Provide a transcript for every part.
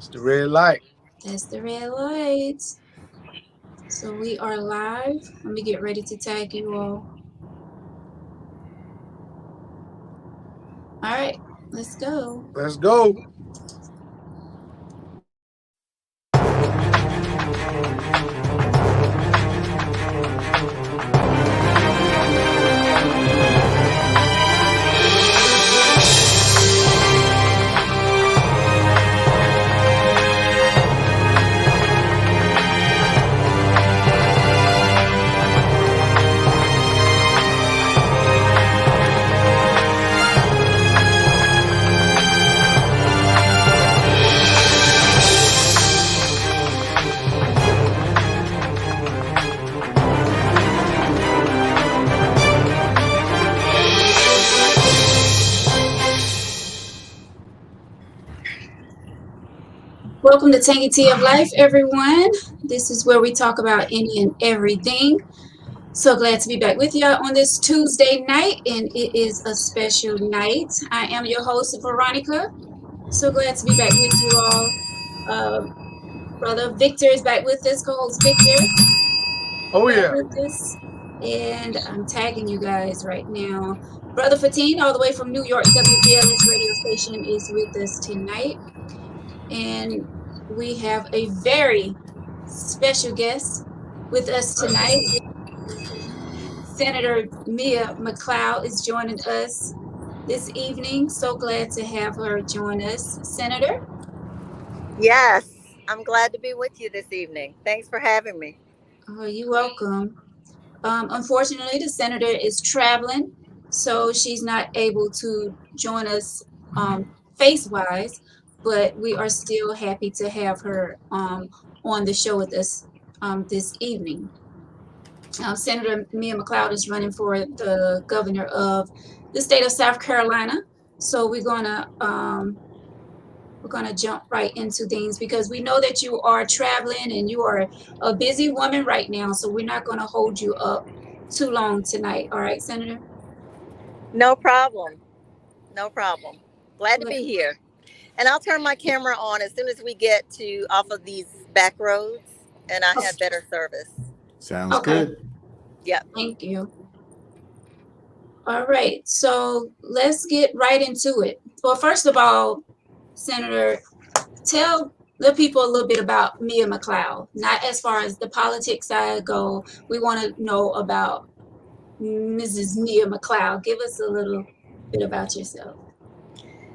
It's the red light. That's the red light. So we are live. Let me get ready to tag you all. All right, let's go. Let's go. Welcome to Tangy Tea of Life, everyone. This is where we talk about any and everything. So glad to be back with you on this Tuesday night, and it is a special night. I am your host, Veronica. So glad to be back with you all. Brother Victor is back with us, co-host Victor. Oh Back yeah. with us. And I'm tagging you guys right now. Brother Fatine, all the way from New York, WGLS radio station, is with us tonight. And we have a very special guest with us tonight. Senator Mia Mcleod is joining us this evening. So glad to have her join us. Senator? Yes, I'm glad to be with you this evening. Thanks for having me. Oh, you're welcome. Unfortunately, the senator is traveling, so she's not able to join us face-wise, but we are still happy to have her on the show with us this evening. Senator Mia Mcleod is running for the governor of the state of South Carolina, so we're gonna jump right into things because we know that you are traveling and you are a busy woman right now, so we're not gonna hold you up too long tonight. All right, Senator? No problem. No problem. Glad to Let- be here. And I'll turn my camera on as soon as we get to off of these back roads and I have better service. Sounds Okay, good. Yep. thank you. All right, so let's get right into it. Well, first of all, Senator, tell the people a little bit about Mia Mcleod. Not as far as the politics side go. We want to know about Mrs. Mia Mcleod. Give us a little bit about yourself.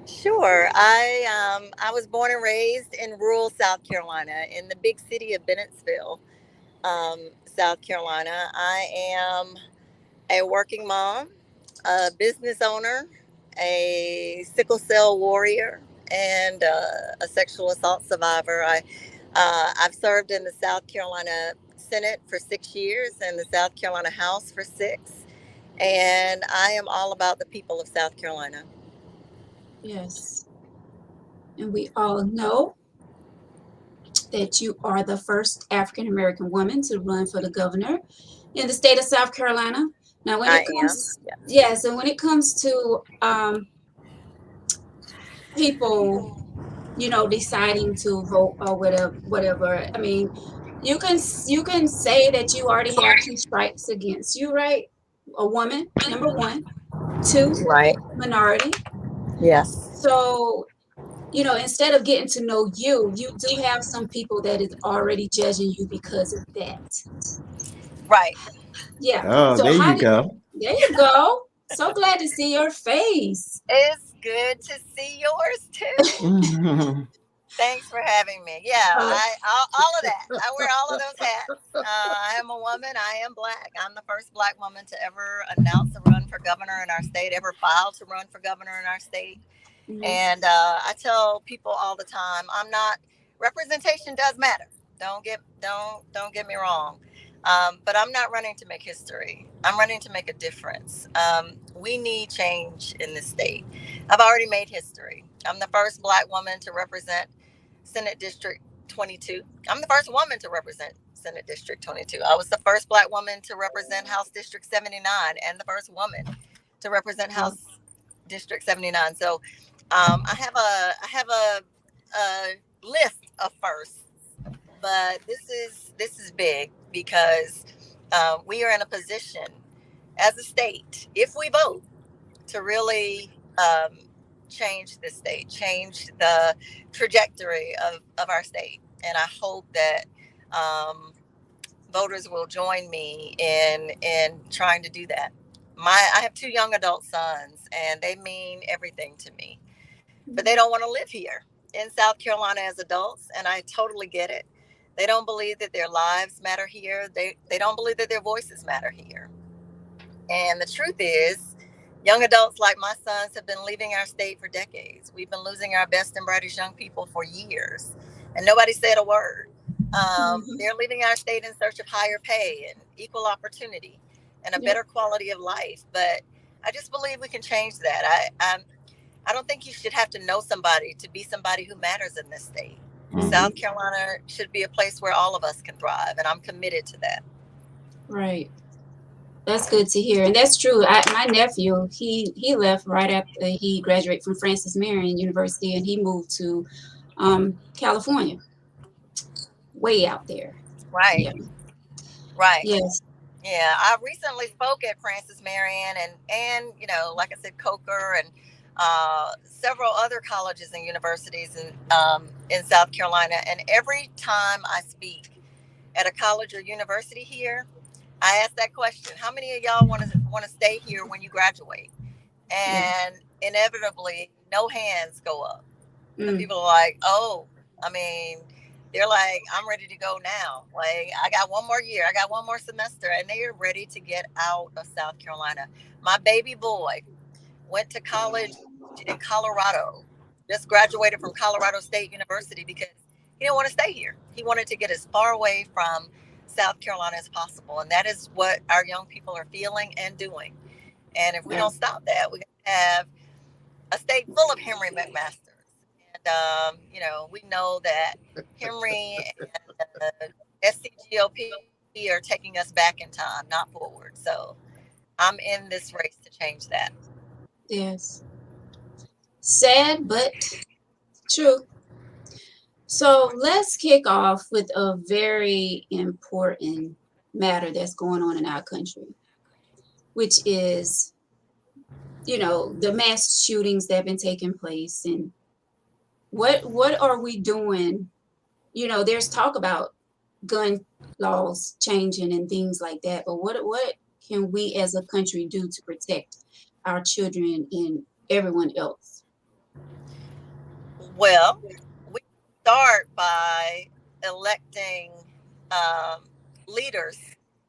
Sure. I was born and raised in rural South Carolina in the big city of Bennettsville, South Carolina. I am a working mom, a business owner, a sickle cell warrior, and a sexual assault survivor. I've served in the South Carolina Senate for 6 years and the South Carolina House for 6. And I am all about the people of South Carolina. Yes. And we all know that you are the first African American woman to run for the governor in the state of South Carolina. Now, when I it am. comes, Yeah. yeah, so when it comes to people, deciding to vote or whatever, I mean, you can say that you already have two strikes against you, right? A woman, number one, two, Right. minority. Yes. So instead of getting to know you, you do have some people that is already judging you because of that. Right. Yeah. Oh, So there how you did go. there you go. So glad to see your face. It's good to see yours too. Thanks for having me. Yeah, Uh, all of that. I wear all of those hats. I am a woman. I am black. I'm the first black woman to ever announce a run for governor in our state, ever filed to run for governor in our state. mhm. And I tell people all the time, I'm not. Representation does matter. Don't get me wrong. But I'm not running to make history. I'm running to make a difference. We need change in this state. I've already made history. I'm the first black woman to represent Senate District 22. I'm the first woman to represent Senate District 22. I was the first black woman to represent House District 79 and the first woman to represent Wow. House District 79. So I have a list of firsts, but this is big because we are in a position as a state, if we vote, to really change the state, change the trajectory of our state. And I hope that voters will join me in trying to do that. I have two young adult sons, and they mean everything to me, but they don't want to live here in South Carolina as adults, and I totally get it. They don't believe that their lives matter here. They don't believe that their voices matter here. And the truth is, young adults like my sons have been leaving our state for decades. We've been losing our best and brightest young people for years, and nobody said a word. They're leaving our state in search of higher pay and equal opportunity and a better quality of life. But I just believe we can change that. I don't think you should have to know somebody to be somebody who matters in this state. South Carolina should be a place where all of us can thrive, and I'm committed to that. Right. That's good to hear, and that's true. My nephew, he left right after he graduated from Francis Marion University, and he moved to California, way out there. Right. Yeah. Right. Yes. Yeah, I recently spoke at Francis Marion and like I said, Coker and several other colleges and universities in South Carolina. And every time I speak at a college or university here, I ask that question: how many of y'all want to stay here when you graduate? And inevitably, no hands go up. And people are like, oh, I mean, they're like, I'm ready to go now. Like, I got one more year, I got one more semester, and they are ready to get out of South Carolina. My baby boy went to college in Colorado, just graduated from Colorado State University because he didn't want to stay here. He wanted to get as far away from South Carolina as possible. And that is what our young people are feeling and doing. And if we don't stop that, we're going to have a state full of Henry McMasters. And, we know that Henry and SCGOP are taking us back in time, not forward. So I'm in this race to change that. Yes. Sad, but true. So let's kick off with a very important matter that's going on in our country, which is, the mass shootings that have been taking place. And what are we doing? There's talk about gun laws changing and things like that, but what can we as a country do to protect our children and everyone else? Well, we start by electing leaders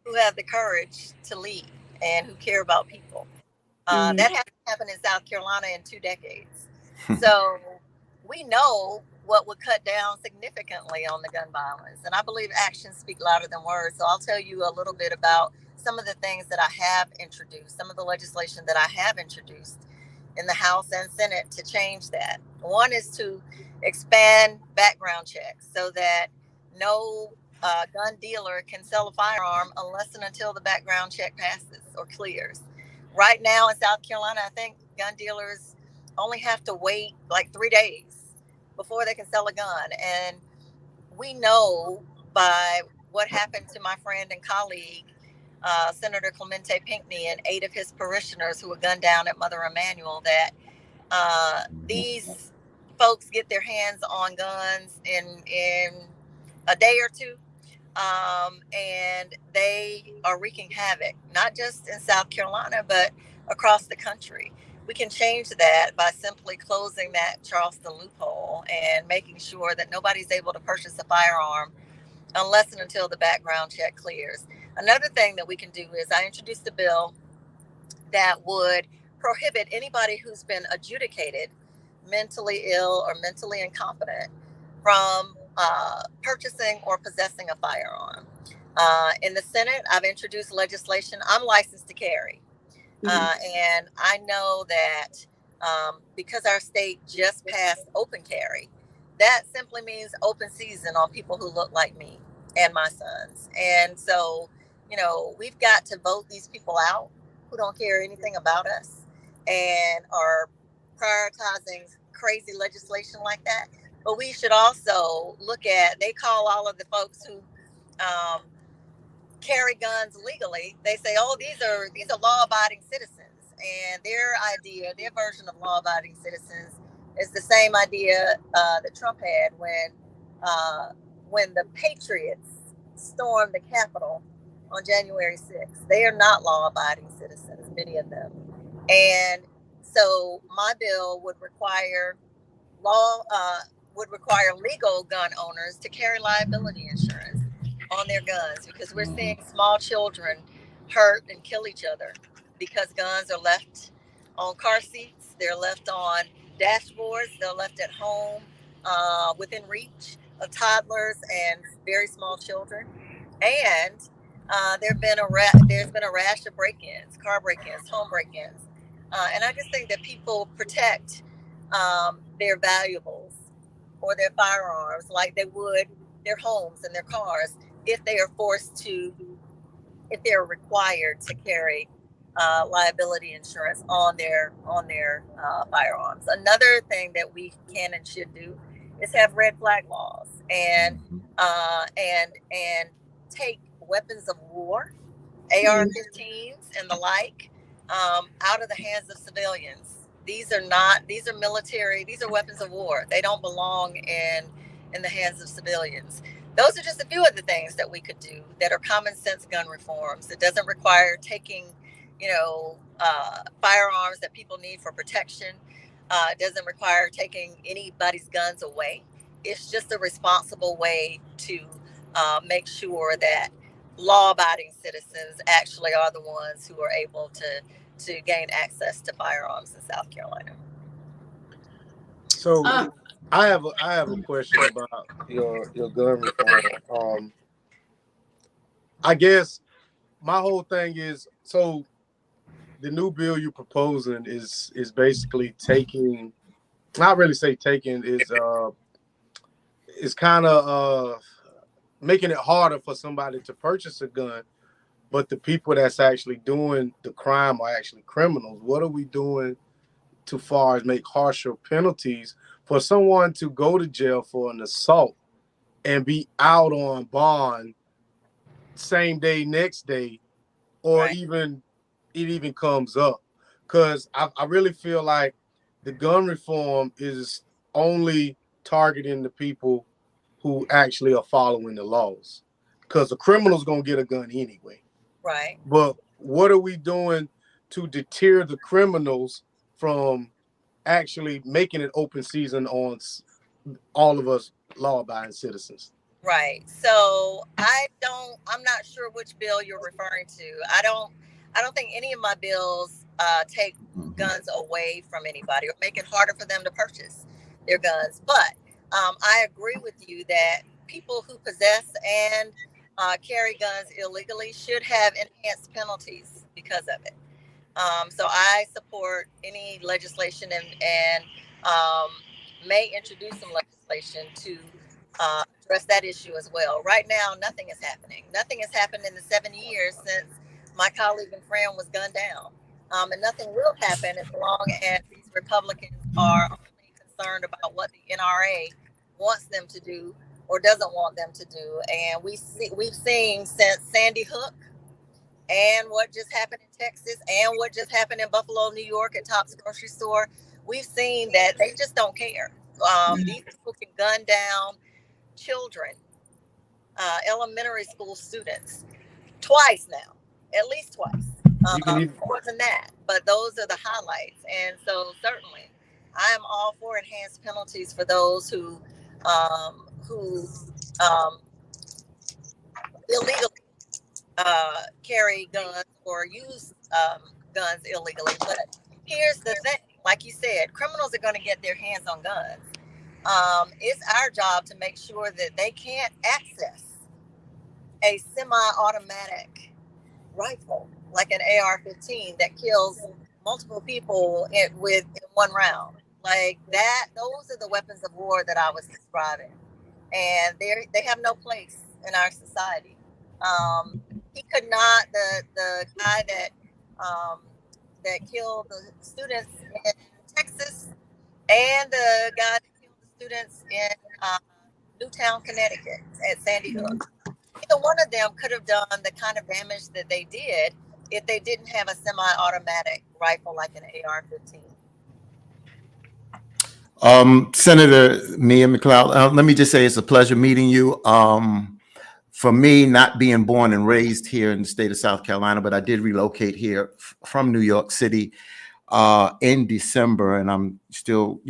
who have the courage to lead and who care about people. That hasn't happened in South Carolina in 2 decades. So we know what would cut down significantly on the gun violence. And I believe actions speak louder than words. So I'll tell you a little bit about some of the things that I have introduced, some of the legislation that I have introduced in the House and Senate to change that. One is to expand background checks so that no gun dealer can sell a firearm unless and until the background check passes or clears. Right now in South Carolina, I think gun dealers only have to wait like 3 days before they can sell a gun. And we know by what happened to my friend and colleague, Senator Clemente Pinckney, and 8 of his parishioners who were gunned down at Mother Emanuel, that these folks get their hands on guns in a day or two. And they are wreaking havoc, not just in South Carolina, but across the country. We can change that by simply closing that Charleston loophole and making sure that nobody's able to purchase a firearm unless and until the background check clears. Another thing that we can do is I introduced a bill that would prohibit anybody who's been adjudicated mentally ill or mentally incompetent from purchasing or possessing a firearm. In the Senate, I've introduced legislation. I'm licensed to carry. And I know that because our state just passed open carry, that simply means open season on people who look like me and my sons. And so, we've got to vote these people out who don't care anything about us and are prioritizing crazy legislation like that. But we should also look at, they call all of the folks who um, carry guns legally, they say, oh, these are law-abiding citizens. And their idea, their version of law-abiding citizens is the same idea that Trump had when the Patriots stormed the Capitol on January 6th. They are not law-abiding citizens, many of them. And so my bill law would require legal gun owners to carry liability insurance on their guns, because we're seeing small children hurt and kill each other because guns are left on car seats, they're left on dashboards, they're left at home within reach of toddlers and very small children. And there's been a rash of break-ins, car break-ins, home break-ins, and I just think that people protect their valuables or their firearms like they would their homes and their cars if they're required to carry liability insurance on their firearms. Another thing that we can and should do is have red flag laws and take weapons of war, AR-15s and the like, out of the hands of civilians. These are military. These are weapons of war. They don't belong in the hands of civilians. Those are just a few of the things that we could do that are common sense gun reforms. It doesn't require taking, firearms that people need for protection. It doesn't require taking anybody's guns away. It's just a responsible way to make sure that law-abiding citizens actually are the ones who are able to gain access to firearms in South Carolina. So I have a question about your gun reform. I guess my whole thing is, so the new bill you're proposing is basically taking, not really say taking, is kind of making it harder for somebody to purchase a gun, but the people that's actually doing the crime are actually criminals. What are we doing too far as make harsher penalties for someone to go to jail for an assault and be out on bond same day, next day, or Right. even it even comes up? Because I really feel like the gun reform is only targeting the people who actually are following the laws, because the criminal's gonna get a gun anyway. Right. But what are we doing to deter the criminals from actually making it open season on all of us law-abiding citizens? Right. So I'm not sure which bill you're referring to. I don't think any of my bills take guns away from anybody or make it harder for them to purchase their guns. But I agree with you that people who possess and carry guns illegally should have enhanced penalties because of it. So I support any legislation and may introduce some legislation to address that issue as well. Right now, nothing is happening. Nothing has happened in the 7 years since my colleague and friend was gunned down. And nothing will happen as long as these Republicans are only concerned about what the NRA wants them to do or doesn't want them to do. And we've seen since Sandy Hook and what just happened in Texas and what just happened in Buffalo, New York at Tops Grocery Store, we've seen that they just don't care. These people can gun down children, elementary school students, twice now, at least twice. More than that, but those are the highlights. And so certainly I am all for enhanced penalties for those who illegally carry guns or use guns illegally. But here's the thing, like you said, criminals are going to get their hands on guns. It's our job to make sure that they can't access a semi-automatic rifle like an AR-15 that kills multiple people in one round. Like that, those are the weapons of war that I was describing, and they have no place in our society. He could not, the guy that killed the students in Texas and the guy that killed the students in Newtown, Connecticut at Sandy Mhm. Hook. Either one of them could have done the kind of damage that they did if they didn't have a semi-automatic rifle like an AR-15. Senator Mia Mcleod, let me just say it's a pleasure meeting you. For me, not being born and raised here in the state of South Carolina, but I did relocate here from New York City in December, and I'm still,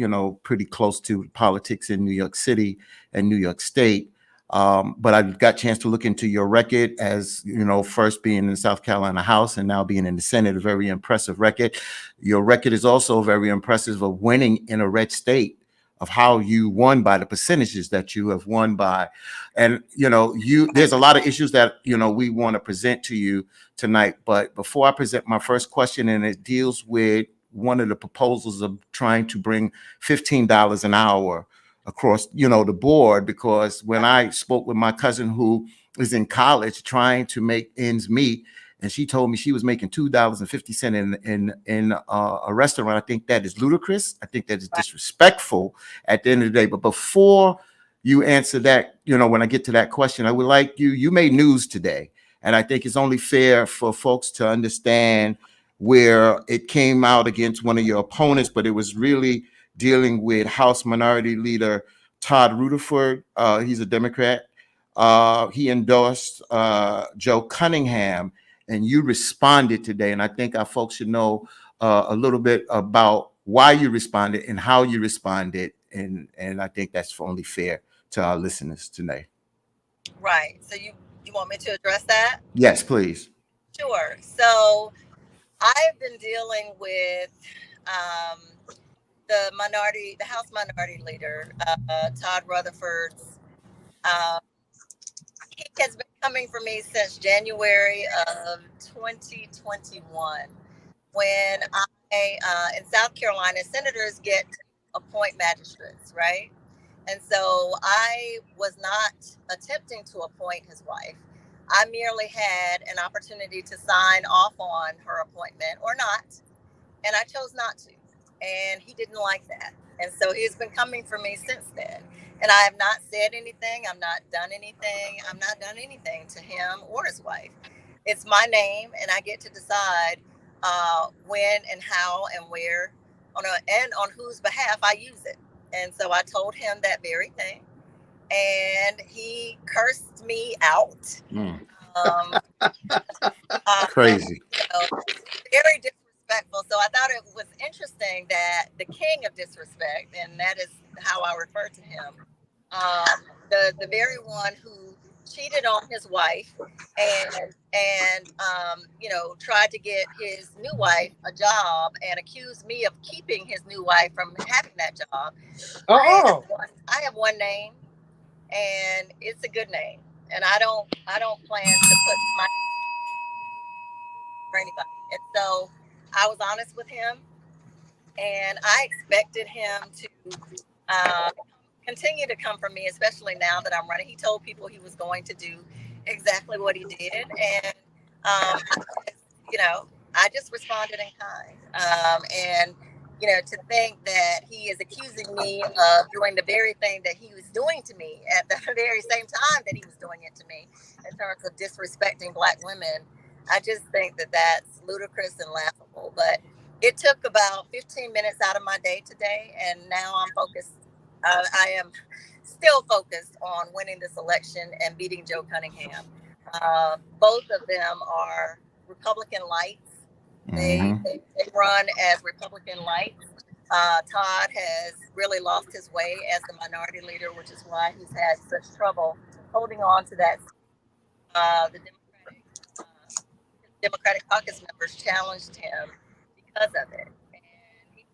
pretty close to politics in New York City and New York State. But I got a chance to look into your record as, first being in the South Carolina House and now being in the Senate, a very impressive record. Your record is also very impressive of winning in a red state, of how you won by the percentages that you have won by. And, there's a lot of issues that, we want to present to you tonight. But before I present my first question, and it deals with one of the proposals of trying to bring $15 an hour across, the board, because when I spoke with my cousin who is in college trying to make ends meet, and she told me she was making $2.50 in a restaurant, I think that is ludicrous. I think that is disrespectful at the end of the day. But before you answer that, when I get to that question, I would like you made news today. And I think it's only fair for folks to understand where it came out against one of your opponents, but it was really dealing with House Minority Leader Todd Rutherford. He's a Democrat. He endorsed Joe Cunningham, and you responded today. And I think our folks should know a little bit about why you responded and how you responded. And I think that's only fair to our listeners today. Right. So you want me to address that? Yes, please. Sure. So I've been dealing with the House Minority Leader, Todd Rutherford's. He has been coming for me since January of 2021, when in South Carolina, senators get to appoint magistrates, right? And so I was not attempting to appoint his wife. I merely had an opportunity to sign off on her appointment or not, and I chose not to. And he didn't like that. And so he's been coming for me since then. And I have not said anything. I've not done anything. I've not done anything to him or his wife. It's my name, and I get to decide when and how and where and on whose behalf I use it. And so I told him that very thing, and he cursed me out. Crazy. Very disrespectful. So I thought it was interesting that the king of disrespect, and that is how I refer to him, the very one who cheated on his wife and tried to get his new wife a job and accused me of keeping his new wife from having that job. I have one name, and it's a good name, and I don't plan to put my for anybody. And so I was honest with him, and I expected him to continue to come for me, especially now that I'm running. He told people he was going to do exactly what he did, and I just responded in kind. And to think that he is accusing me of doing the very thing that he was doing to me at the very same time that he was doing it to me, in terms of disrespecting Black women, I just think that that's ludicrous and laughable. But it took about 15 minutes out of my day today, and now I'm focused. I am still focused on winning this election and beating Joe Cunningham. Both of them are Republican lights. They run as Republican lights. Todd has really lost his way as the minority leader, which is why he's had such trouble holding on to that. The Democratic caucus members challenged him because of it. And he's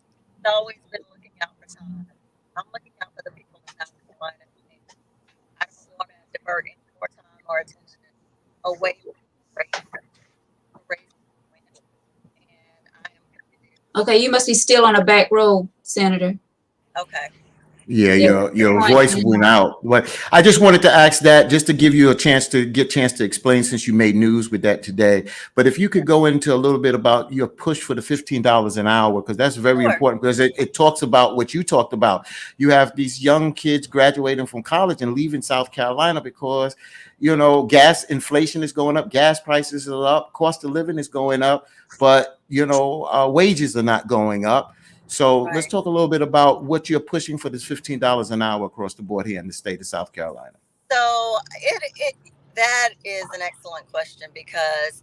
always been looking out for Todd. I'm looking out for the people of South Carolina. I don't want to divert any more time or attention away from race. Okay, you must be still on a back row, Senator. Okay. Yeah, Yeah, your going voice in and went out. out. But I just wanted to ask that just to give you a chance to explain since you made news with that today. But if you could go into a little bit about your push for the $15 an hour, because that's very Sure. important because it talks about what you talked about. You have these young kids graduating from college and leaving South Carolina because, gas inflation is going up, gas prices are up, cost of living is going up, but wages are not going up. So let's Right. talk a little bit about what you're pushing for this $15 an hour across the board here in the state of South Carolina. So that is an excellent question because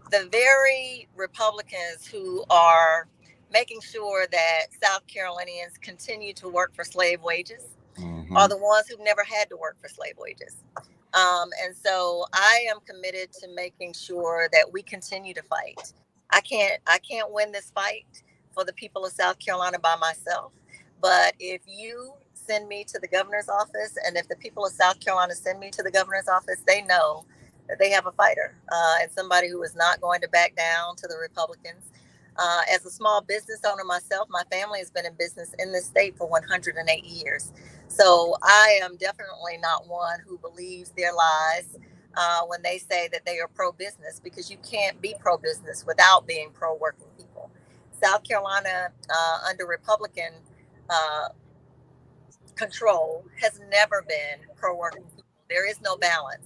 the very Republicans who are making sure that South Carolinians continue to work for slave wages are Hmm. the ones who've never had to work for slave wages. And so I am committed to making sure that we continue to fight. I can't win this fight for the people of South Carolina by myself. But if you send me to the governor's office, and if the people of South Carolina send me to the governor's office, they know that they have a fighter and somebody who is not going to back down to the Republicans. As a small business owner myself, my family has been in business in this state for 108 years. So I am definitely not one who believes their lies when they say that they are pro business, because you can't be pro business without being pro working people. South Carolina, under Republican uh, control, has never been pro working people. There is no balance.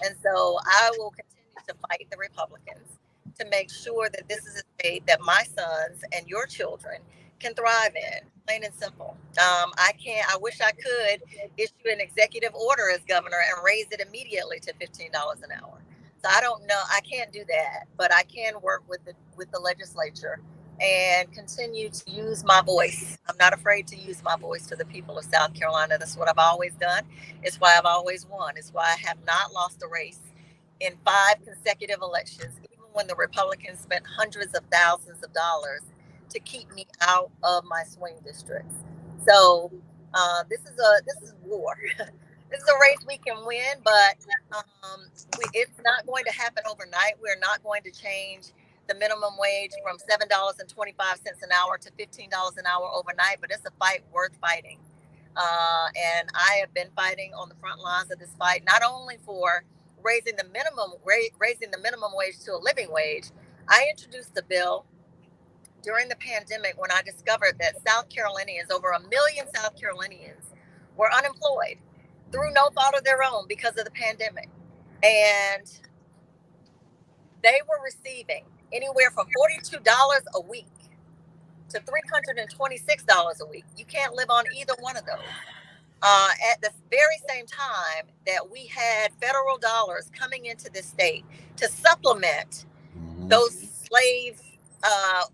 And so I will continue to fight the Republicans to make sure that this is a state that my sons and your children can thrive in, plain and simple. I can't, I wish I could issue an executive order as governor and raise it immediately to $15 an hour. So I don't know, I can't do that, but I can work with the legislature and continue to use my voice. I'm not afraid to use my voice for the people of South Carolina. That's what I've always done. It's why I've always won. It's why I have not lost a race in 5 consecutive elections, even when the Republicans spent hundreds of thousands of dollars to keep me out of my swing districts. So this is war. This is a race we can win, but it's not going to happen overnight. We're not going to change the minimum wage from $7.25 an hour to $15 an hour overnight, but it's a fight worth fighting. And I have been fighting on the front lines of this fight, not only for raising the minimum wage to a living wage. I introduced the bill during the pandemic when I discovered that South Carolinians, over 1 million South Carolinians, were unemployed through no fault of their own because of the pandemic. And they were receiving anywhere from $42 a week to $326 a week. You can't live on either one of those. At the very same time that we had federal dollars coming into this state to supplement Hmm. those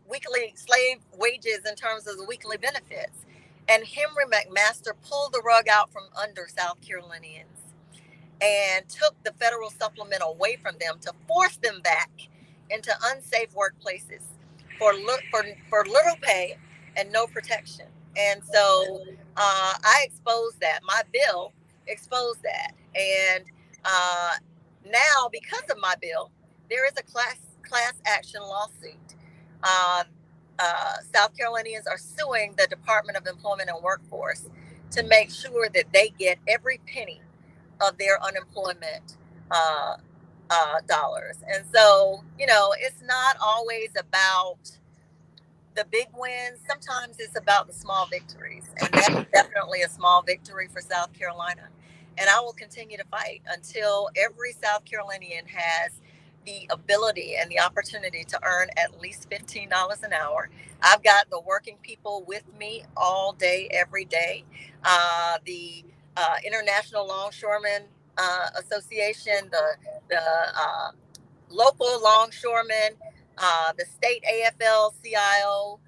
weekly slave wages in terms of the weekly benefits. And Henry McMaster pulled the rug out from under South Carolinians and took the federal supplement away from them to force them back into unsafe workplaces for little pay and no protection. And so I exposed that. My bill exposed that. And uh, now, because of my bill, there is a class action lawsuit. Uh, South Carolinians are suing the Department of Employment and Workforce to make sure that they get every penny of their unemployment uh, dollars. And so, it's not always about the big wins. Sometimes it's about the small victories. And that's definitely a small victory for South Carolina. And I will continue to fight until every South Carolinian has the ability and the opportunity to earn at least $15 an hour. I've got the working people with me all day, every day. The International Longshoremen Association, the local longshoremen, the state AFL-CIO.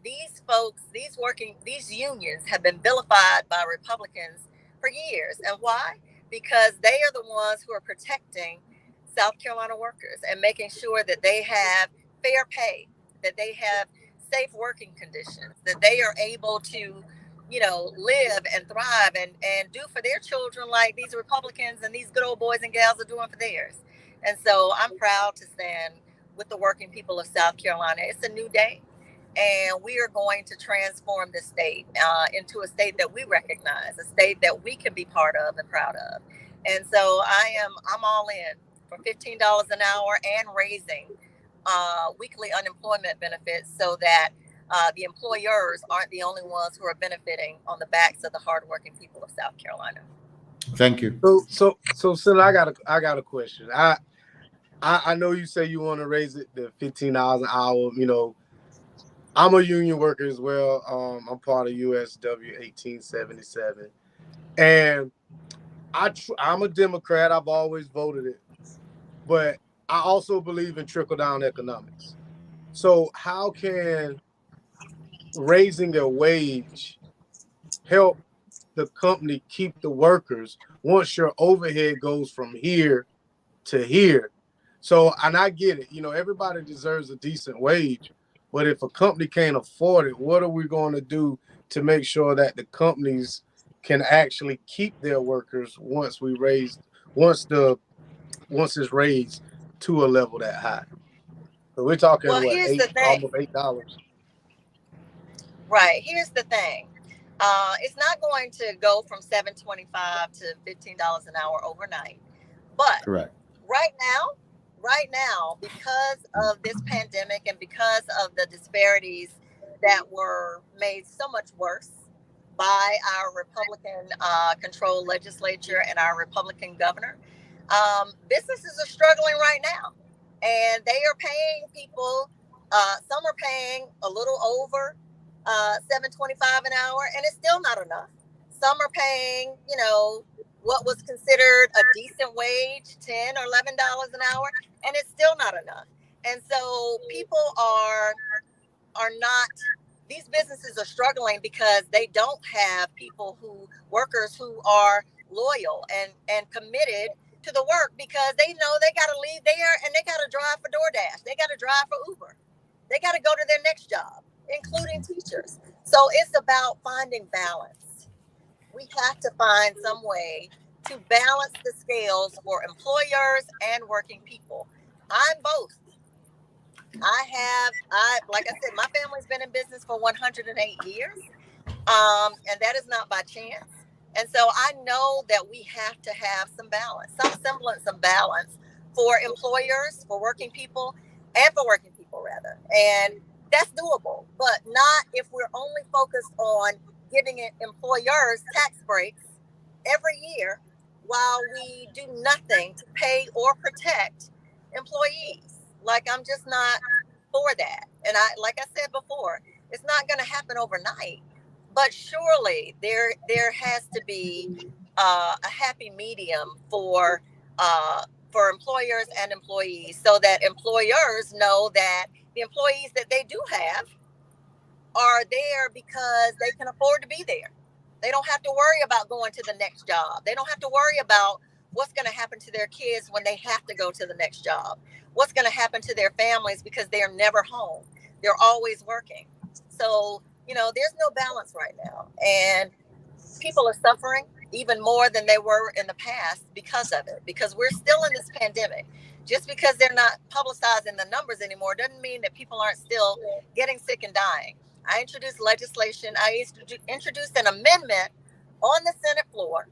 These folks, these unions have been vilified by Republicans for years. And why? Because they are the ones who are protecting South Carolina workers and making sure that they have fair pay, that they have safe working conditions, that they are able to, live and thrive and do for their children like these Republicans and these good old boys and gals are doing for theirs. And so I'm proud to stand with the working people of South Carolina. It's a new day. and we are going to transform this state into a state that we recognize, a state that we can be part of and proud of. And so I'm all in for $15 an hour and raising weekly unemployment benefits so that the employers aren't the only ones who are benefiting on the backs of the hardworking people of South Carolina. Thank you. So Senator, I got a question. I know you say you want to raise it to $15 an hour. You know, I'm a union worker as well. I'm part of USW 1877, and I'm a Democrat. I've always voted it, but I also believe in trickle down economics. So how can raising a wage help the company keep the workers once your overhead goes from here to here? So, and I get it, you know, everybody deserves a decent wage, but if a company can't afford it, what are we going to do to make sure that the companies can actually keep their workers once it's raised to a level that high? So we're talking Well, what, here's the thing. almost $8. Right. Here's the thing. It's not going to go from $7.25 to $15 an hour overnight. But Correct. right now, because of this pandemic and because of the disparities that were made so much worse by our Republican controlled legislature and our Republican governor, businesses are struggling right now. And they are paying people, some are paying a little over $7.25 an hour, and it's still not enough. Some are paying, what was considered a decent wage, $10 or $11 an hour, and it's still not enough. And so people are not. These businesses are struggling because they don't have workers who are loyal and committed to the work, because they know they got to leave there and they got to drive for DoorDash. They got to drive for Uber. They got to go to their next job, including teachers. So it's about finding balance. We have to find some way to balance the scales for employers and working people. I'm both. Like I said, my family's been in business for 108 years. And that is not by chance. And so I know that we have to have some balance, some semblance of balance for employers, for working people, and for working people rather. And that's doable, but not if we're only focused on giving employers tax breaks every year while we do nothing to pay or protect employees. Like, I'm just not for that. And like I said before, it's not going to happen overnight. But surely there has to be a happy medium for employers and employees, so that employers know that the employees that they do have are there because they can afford to be there. They don't have to worry about going to the next job. They don't have to worry about what's going to happen to their kids when they have to go to the next job. What's going to happen to their families because they're never home. They're always working. So, there's no balance right now. And people are suffering even more than they were in the past because of it, because we're still in this pandemic. Just because they're not publicizing the numbers anymore doesn't mean that people aren't still getting sick and dying. I introduced legislation. I introduced an amendment on the Senate floor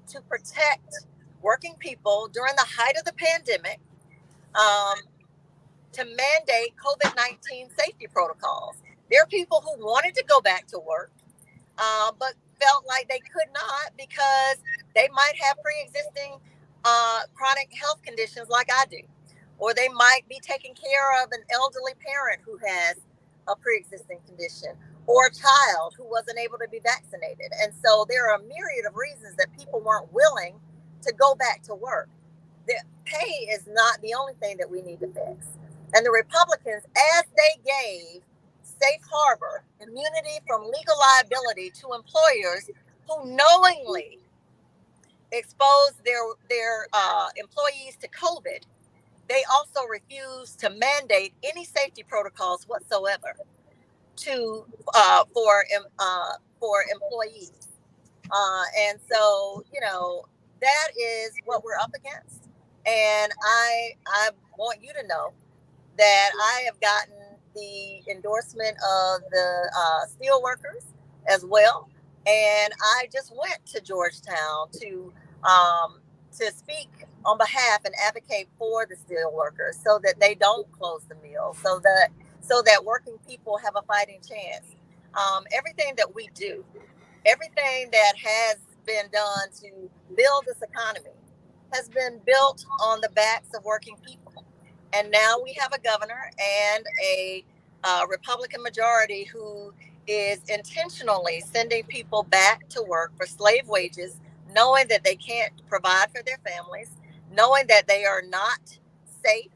to protect working people during the height of the pandemic, to mandate COVID-19 safety protocols. There are people who wanted to go back to work, but felt like they could not because they might have pre-existing chronic health conditions like I do, or they might be taking care of an elderly parent who has a pre-existing condition, or a child who wasn't able to be vaccinated. And so there are a myriad of reasons that people weren't willing to go back to work. The pay is not the only thing that we need to fix. And the Republicans, as they gave safe harbor, immunity from legal liability to employers who knowingly exposed their employees to COVID, they also refused to mandate any safety protocols whatsoever for employees. And so, that is what we're up against. And I want you to know that I have gotten the endorsement of the steel workers as well. And I just went to Georgetown to speak on behalf and advocate for the steel workers so that they don't close the mill, so that working people have a fighting chance. Everything that we do, everything that has been done to build this economy has been built on the backs of working people. And now we have a governor and a Republican majority who is intentionally sending people back to work for slave wages, knowing that they can't provide for their families, knowing that they are not safe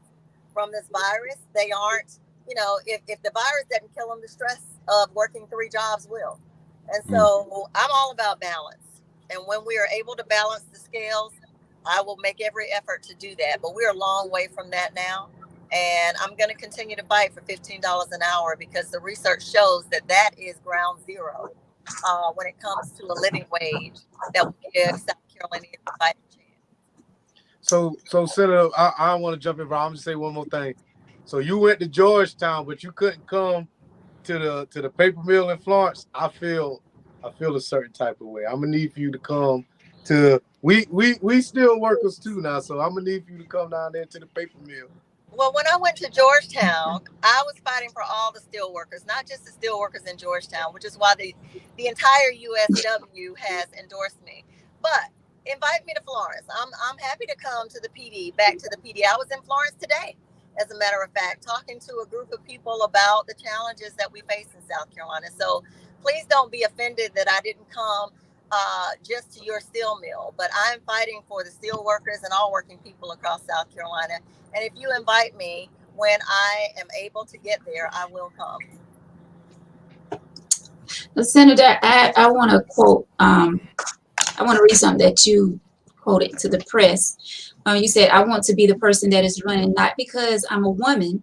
from this virus. They aren't, if the virus doesn't kill them, the stress of working 3 jobs will. And so I'm all about balance. And when we are able to balance the scales, I will make every effort to do that. But we're a long way from that now. And I'm going to continue to fight for $15 an hour because the research shows that is ground zero when it comes to a living wage that will give South Carolina a fighting chance. So Senator, I want to jump in, but I'm just say one more thing. So you went to Georgetown, but you couldn't come to the paper mill in Florence. I feel a certain type of way. I'm gonna need for you to come to we still workers too now, so I'm gonna need for you to come down there to the paper mill. Well, when I went to Georgetown, I was fighting for all the steel workers, not just the steel workers in Georgetown, which is why the entire USW has endorsed me. But invite me to Florence. I'm happy to come to the PD, back to the PD. I was in Florence today, as a matter of fact, talking to a group of people about the challenges that we face in South Carolina. So please don't be offended that I didn't come just to your steel mill, but I'm fighting for the steel workers and all working people across South Carolina. And if you invite me when I am able to get there, I will come. Senator, I want to quote, I want to read something that you quoted to the press. You said, I want to be the person that is running, not because I'm a woman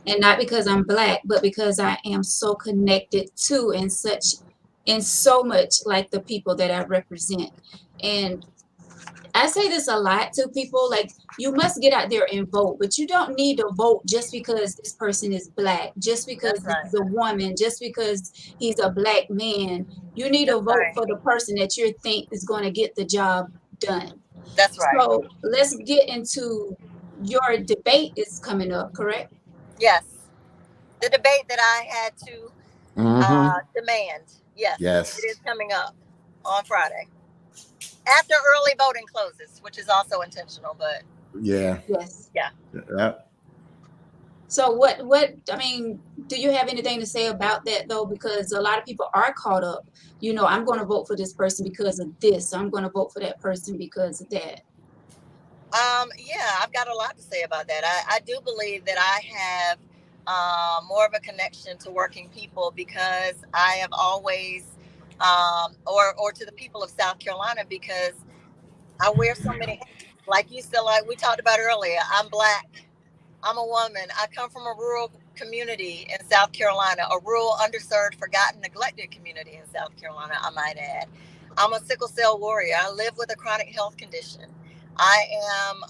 and not because I'm Black, but because I am so connected to and so much like the people that I represent. And I say this a lot to people, like, you must get out there and vote, but you don't need to vote just because this person is Black, just because he's a woman, just because he's a Black man. You need to vote for the person that you think is going to get the job done. That's right. So let's get into your debate is coming up, correct? Yes. The debate that I had to demand. Yes. It is coming up on Friday. After early voting closes, which is also intentional, but yes. Yeah. So what I mean, do you have anything to say about that though? Because a lot of people are caught up, I'm going to vote for this person because of this. I'm going to vote for that person because of that. Yeah, I've got a lot to say about that. I do believe that I have more of a connection to working people because I have always or to the people of South Carolina because I wear so many hats. Like you said, like we talked about earlier, I'm Black, I'm a woman, I come from a rural community in South Carolina, a rural, underserved, forgotten, neglected community in South Carolina, I might add. I'm a sickle cell warrior. I live with a chronic health condition. I am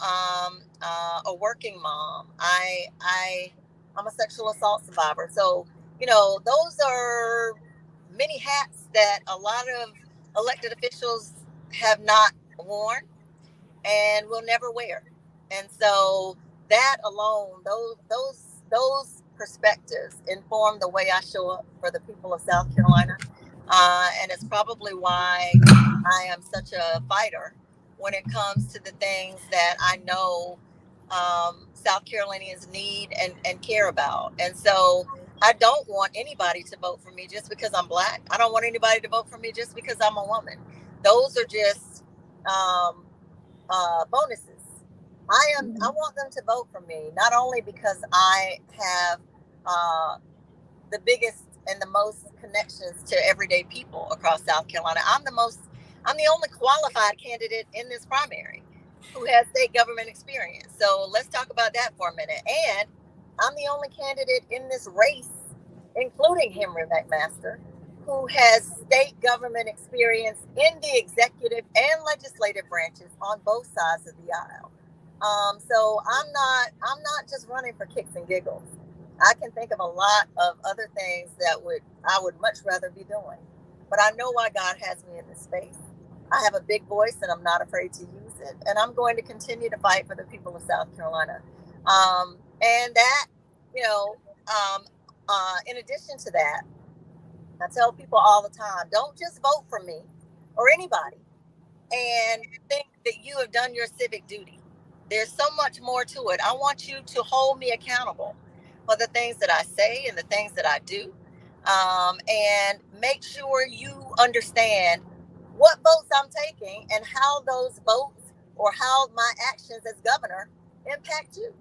a working mom. I'm a sexual assault survivor. So, those are many hats that a lot of elected officials have not worn and will never wear. And so that alone, those perspectives inform the way I show up for the people of South Carolina. And it's probably why I am such a fighter when it comes to the things that I know South Carolinians need and care about. And so I don't want anybody to vote for me just because I'm Black. I don't want anybody to vote for me just because I'm a woman. Those are just bonuses. I want them to vote for me, not only because I have the biggest and the most connections to everyday people across South Carolina. I'm the only qualified candidate in this primary who has state government experience. So let's talk about that for a minute. And I'm the only candidate in this race, including Henry McMaster, who has state government experience in the executive and legislative branches on both sides of the aisle. So I'm not just running for kicks and giggles. I can think of a lot of other things that I would much rather be doing. But I know why God has me in this space. I have a big voice and I'm not afraid to use it. And I'm going to continue to fight for the people of South Carolina. And that, you know, um, in addition to that, I tell people all the time, don't just vote for me or anybody and think that you have done your civic duty. There's so much more to it. I want you to hold me accountable for the things that I say and the things that I do. And make sure you understand what votes I'm taking and how those votes or how my actions as governor impact you.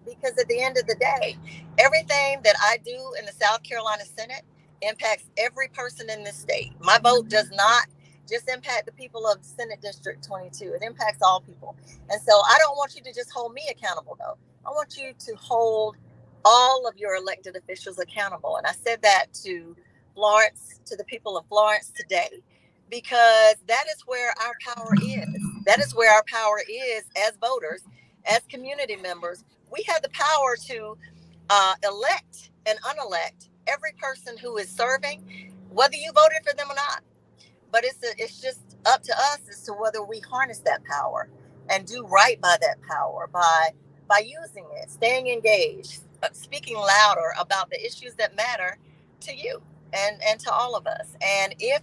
Because at the end of the day, everything that I do in the South Carolina Senate impacts every person in this state. My vote does not just impact the people of Senate District 22. It impacts all people. And so I don't want you to just hold me accountable, though. I want you to hold all of your elected officials accountable. And I said that to Florence, to the people of Florence today, because that is where our power is. That is where our power is as voters, as community members. We have the power to elect and unelect every person who is serving, whether you voted for them or not. But it's just up to us as to whether we harness that power and do right by that power by using it, staying engaged, speaking louder about the issues that matter to you and to all of us. And if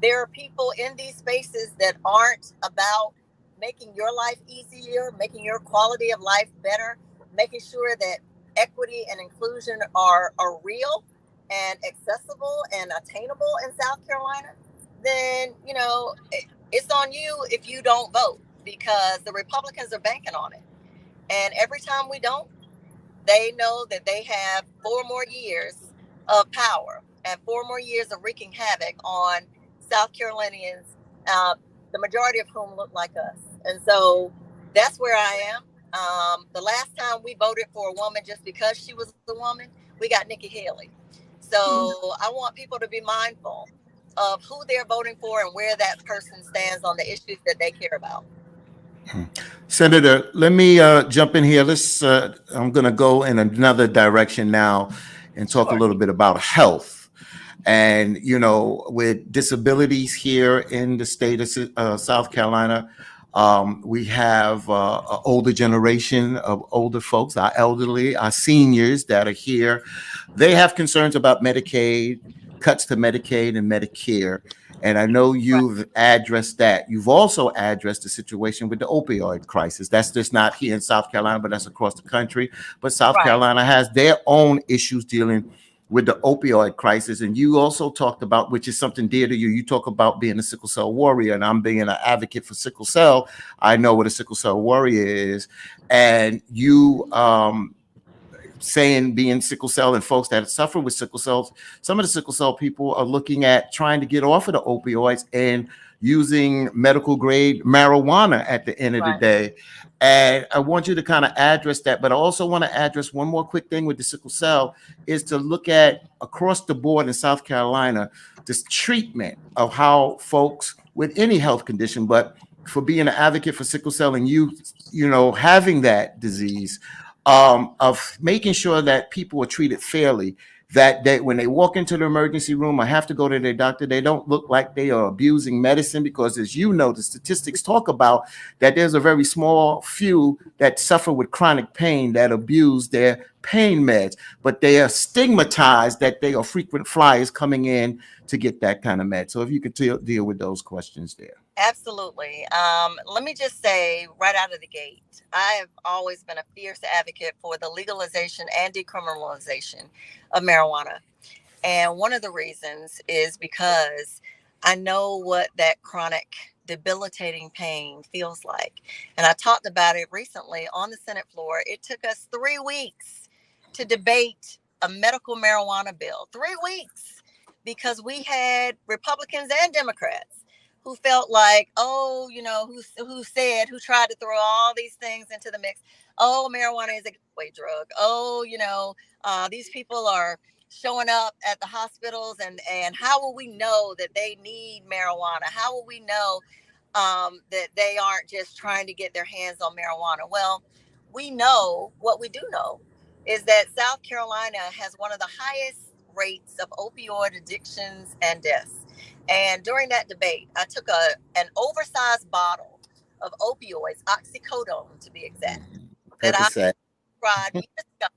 there are people in these spaces that aren't about making your life easier, making your quality of life better, making sure that equity and inclusion are real and accessible and attainable in South Carolina, then, it's on you if you don't vote, because the Republicans are banking on it. And every time we don't, they know that they have 4 more years of power and 4 more years of wreaking havoc on South Carolinians, uh, the majority of whom look like us. And so that's where I am. The last time we voted for a woman just because she was a woman, we got Nikki Haley. So I want people to be mindful of who they're voting for and where that person stands on the issues that they care about. Senator, let me jump in here. I'm going to go in another direction now and talk a Sure. little bit about health. And, with disabilities here in the state of South Carolina, we have an older generation of older folks, our elderly, our seniors that are here. They have concerns about Medicaid, cuts to Medicaid and Medicare. And I know you've addressed that. You've also addressed the situation with the opioid crisis. That's just not here in South Carolina, but that's across the country. But South Carolina has their own issues dealing with the opioid crisis. And you also talked about, which is something dear to you, you talk about being a sickle cell warrior, and I'm being an advocate for sickle cell. I know what a sickle cell warrior is. And you saying being sickle cell and folks that suffer with sickle cells, some of the sickle cell people are looking at trying to get off of the opioids and using medical grade marijuana at the end of the day. And I want you to kind of address that, but I also want to address one more quick thing with the sickle cell is to look at across the board in South Carolina, this treatment of how folks with any health condition, but for being an advocate for sickle cell and having that disease, of making sure that people are treated fairly, that when they walk into the emergency room or have to go to their doctor, they don't look like they are abusing medicine, because as you know, the statistics talk about that there's a very small few that suffer with chronic pain that abuse their pain meds, but they are stigmatized that they are frequent flyers coming in to get that kind of med. So if you could deal with those questions there. Absolutely. Let me just say right out of the gate, I have always been a fierce advocate for the legalization and decriminalization of marijuana. And one of the reasons is because I know what that chronic debilitating pain feels like. And I talked about it recently on the Senate floor. It took us 3 weeks to debate a medical marijuana bill. 3 weeks, because we had Republicans and Democrats who felt like, who tried to throw all these things into the mix. Oh, marijuana is a gateway drug. Oh, these people are showing up at the hospitals, and how will we know that they need marijuana? How will we know that they aren't just trying to get their hands on marijuana? Well, we know what we do know. is that South Carolina has one of the highest rates of opioid addictions and deaths. And during that debate, I took an oversized bottle of opioids, oxycodone to be exact, that I Percocet. tried years ago.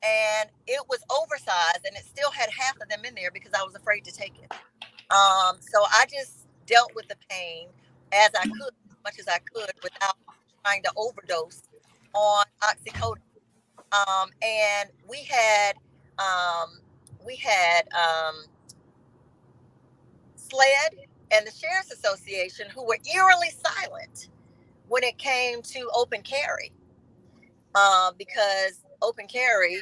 And it was oversized, and it still had half of them in there because I was afraid to take it. So I just dealt with the pain as I could, as much as I could, without trying to overdose on oxycodone. And we had SLED and the Sheriff's Association, who were eerily silent when it came to open carry, because open carry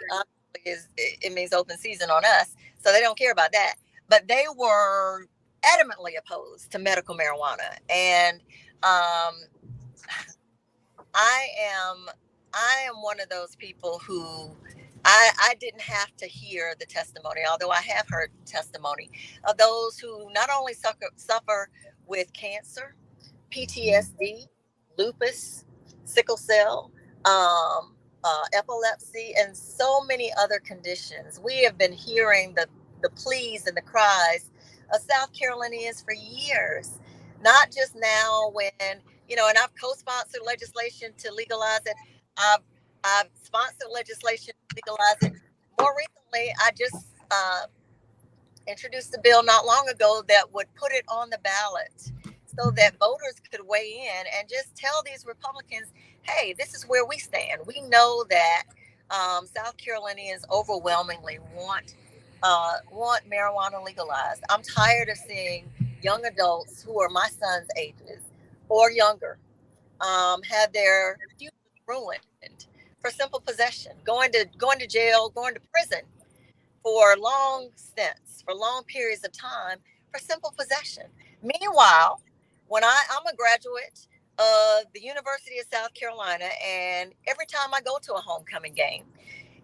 it means open season on us, so they don't care about that. But they were adamantly opposed to medical marijuana, and um, I am one of those people who I didn't have to hear the testimony, although I have heard testimony of those who not only suffer with cancer, PTSD, lupus, sickle cell, epilepsy, and so many other conditions. We have been hearing the pleas and the cries of South Carolinians for years, not just now when, and I've co-sponsored legislation to legalize it. I've sponsored legislation to legalize it. More recently, I just introduced a bill not long ago that would put it on the ballot so that voters could weigh in and just tell these Republicans, hey, this is where we stand. We know that South Carolinians overwhelmingly want marijuana legalized. I'm tired of seeing young adults who are my son's ages or younger have their futures ruined for simple possession, going to jail, going to prison for long stints, for long periods of time, for simple possession. Meanwhile, when I'm a graduate of the University of South Carolina, and every time I go to a homecoming game,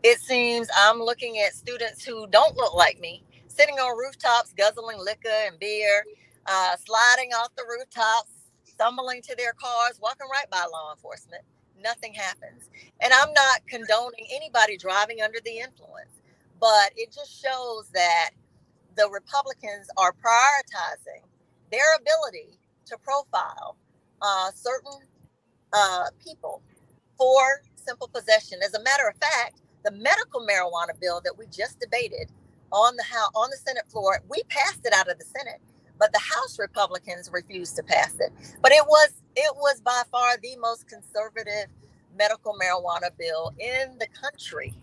it seems I'm looking at students who don't look like me, sitting on rooftops, guzzling liquor and beer, sliding off the rooftops, stumbling to their cars, walking right by law enforcement. Nothing happens. And I'm not condoning anybody driving under the influence, but it just shows that the Republicans are prioritizing their ability to profile certain people for simple possession. As a matter of fact, the medical marijuana bill that we just debated on the Senate floor, we passed it out of the Senate, but the House Republicans refused to pass it. But it was by far the most conservative medical marijuana bill in the country.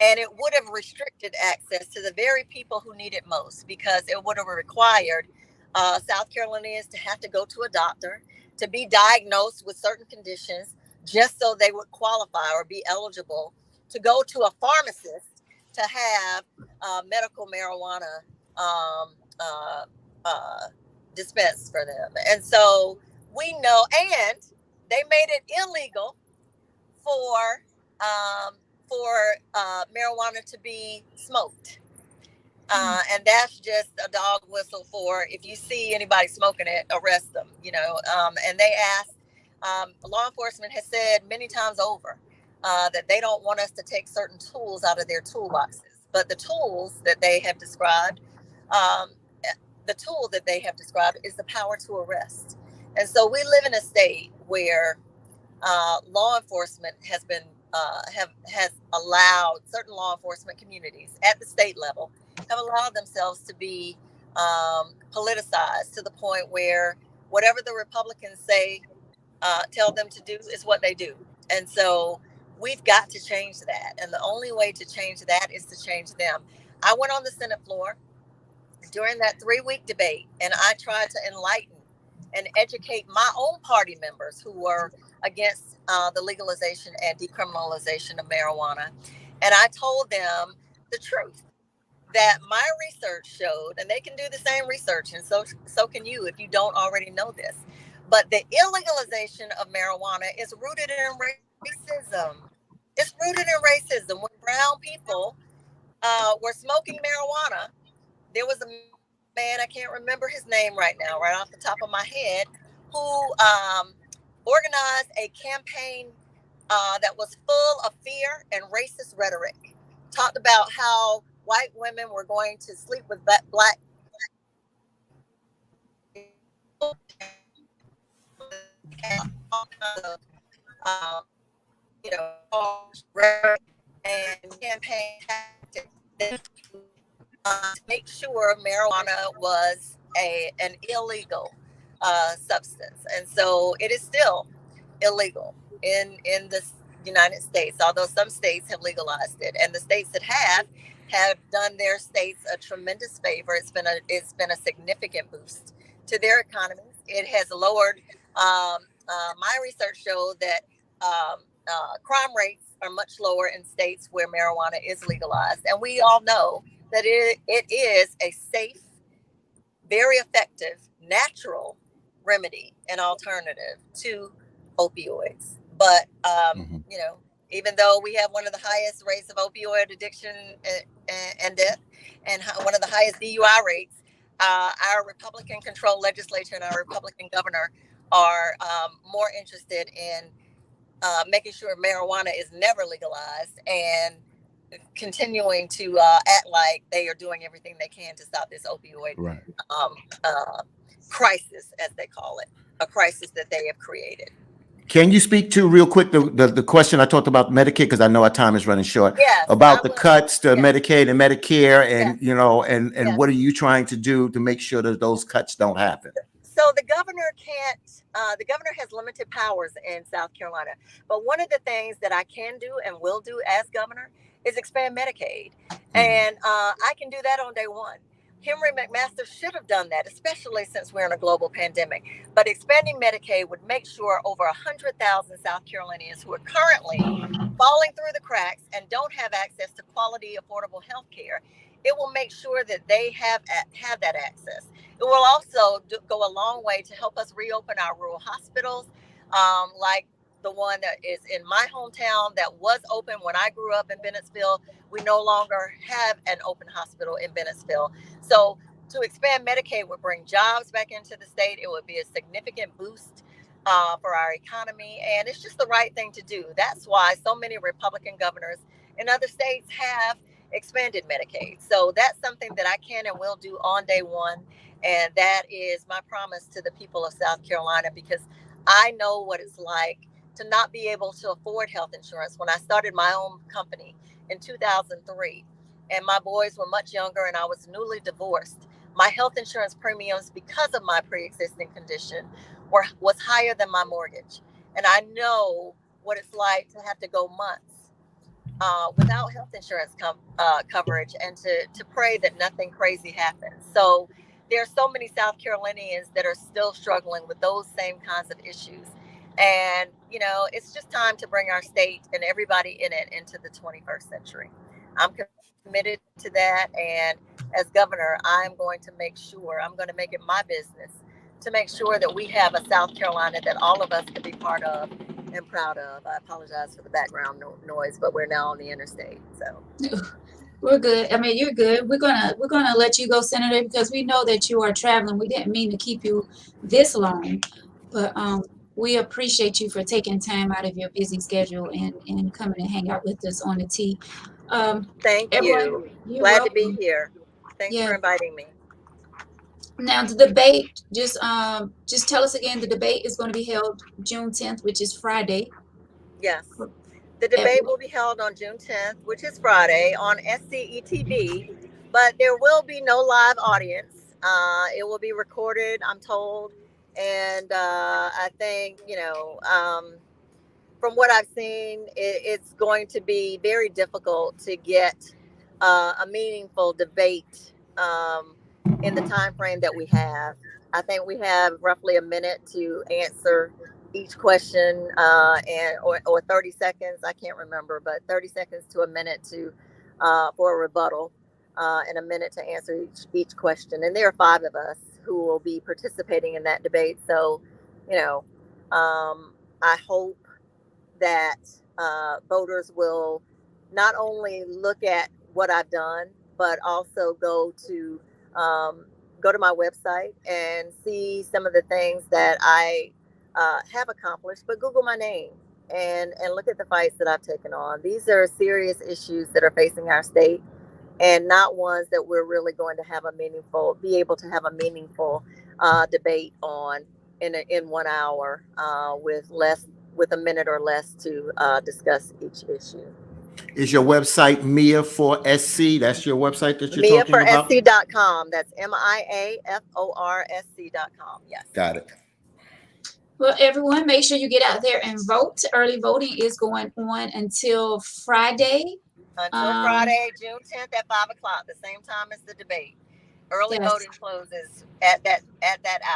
And it would have restricted access to the very people who need it most, because it would have required South Carolinians to have to go to a doctor, to be diagnosed with certain conditions, just so they would qualify or be eligible to go to a pharmacist to have medical marijuana dispensed for them. And so we know, and they made it illegal for marijuana to be smoked. And that's just a dog whistle for, if you see anybody smoking it, arrest them, and they asked, law enforcement has said many times over that they don't want us to take certain tools out of their toolboxes. But the tools that they have described, is the power to arrest. And so we live in a state where law enforcement has been has allowed certain law enforcement communities at the state level have allowed themselves to be politicized to the point where whatever the Republicans say, tell them to do, is what they do. And so we've got to change that. And the only way to change that is to change them. I went on the Senate floor during that 3-week debate, and I tried to enlighten and educate my own party members who were against the legalization and decriminalization of marijuana. And I told them the truth, that my research showed, and they can do the same research, and so can you if you don't already know this, but the illegalization of marijuana is rooted in racism. It's rooted in racism. When brown people were smoking marijuana, there was a man, I can't remember his name right now, right off the top of my head, who organized a campaign that was full of fear and racist rhetoric. Talked about how white women were going to sleep with black um, you know, and campaign tactics to make sure marijuana was an illegal substance, and so it is still illegal in the United States. Although some states have legalized it, and the states that have done their states a tremendous favor. It's been a significant boost to their economies. It has lowered. My research showed that crime rates are much lower in states where marijuana is legalized, and we all know that it is a safe, very effective, natural remedy and alternative to opioids. But you know, even though we have one of the highest rates of opioid addiction and death, and one of the highest DUI rates, our Republican-controlled legislature and our Republican governor are more interested in making sure marijuana is never legalized and continuing to act like they are doing everything they can to stop this opioid crisis, as they call it, a crisis that they have created. Can you speak to real quick the question I talked about Medicaid, because I know our time is running short, yes, about the cuts to Medicaid and Medicare, and what are you trying to do to make sure that those cuts don't happen? So the governor can't. The governor has limited powers in South Carolina, but one of the things that I can do and will do as governor is expand Medicaid, and I can do that on day one. Henry McMaster should have done that, especially since we're in a global pandemic. But expanding Medicaid would make sure over 100,000 South Carolinians who are currently falling through the cracks and don't have access to quality, affordable health care, it will make sure that they have that access. It will also go a long way to help us reopen our rural hospitals, like the one that is in my hometown that was open when I grew up in Bennettsville. We no longer have an open hospital in Bennettsville. So to expand Medicaid would bring jobs back into the state. It would be a significant boost for our economy. And it's just the right thing to do. That's why so many Republican governors in other states have expanded Medicaid. So that's something that I can and will do on day one. And that is my promise to the people of South Carolina, because I know what it's like to not be able to afford health insurance. When I started my own company in 2003, and my boys were much younger and I was newly divorced, my health insurance premiums, because of my pre-existing condition, was higher than my mortgage. And I know what it's like to have to go months without health insurance coverage, and to pray that nothing crazy happens. So there are so many South Carolinians that are still struggling with those same kinds of issues. And, you know, it's just time to bring our state and everybody in it into the 21st century. I'm committed to that. And as governor, I'm going to make it my business to make sure that we have a South Carolina that all of us can be part of and proud of. I apologize for the background noise, but we're now on the interstate. So we're good. I mean, you're good. We're gonna let you go, Senator, because we know that you are traveling. We didn't mean to keep you this long, but we appreciate you for taking time out of your busy schedule and coming and hang out with us on the T. Thank everyone, you. Glad to be here. Thanks for inviting me. Now the debate, just tell us again, the debate is going to be held June 10th, which is Friday. Yes. The debate will be held on June 10th, which is Friday, on SCETV, but there will be no live audience. It will be recorded, I'm told. And I think, from what I've seen, it's going to be very difficult to get a meaningful debate in the time frame that we have. I think we have roughly a minute to answer each question, or 30 seconds. I can't remember, but 30 seconds to a minute for a rebuttal, and a minute to answer each question. And there are 5 of us who will be participating in that debate. So, I hope that voters will not only look at what I've done, but also go to my website and see some of the things that I have accomplished. But Google my name and look at the fights that I've taken on. These are serious issues that are facing our state, and not ones that we're really going to have be able to have a meaningful debate on in 1 hour with a minute or less to discuss each issue. Is your website Mia for SC? That's your website that you're talking about? MiaForSC.com. That's MIAFORSC.com. Yes. Got it. Well, everyone, make sure you get out there and vote. Early voting is going on until Friday. Until Friday, June 10th at 5 o'clock, the same time as the debate. Early Yes. voting closes at that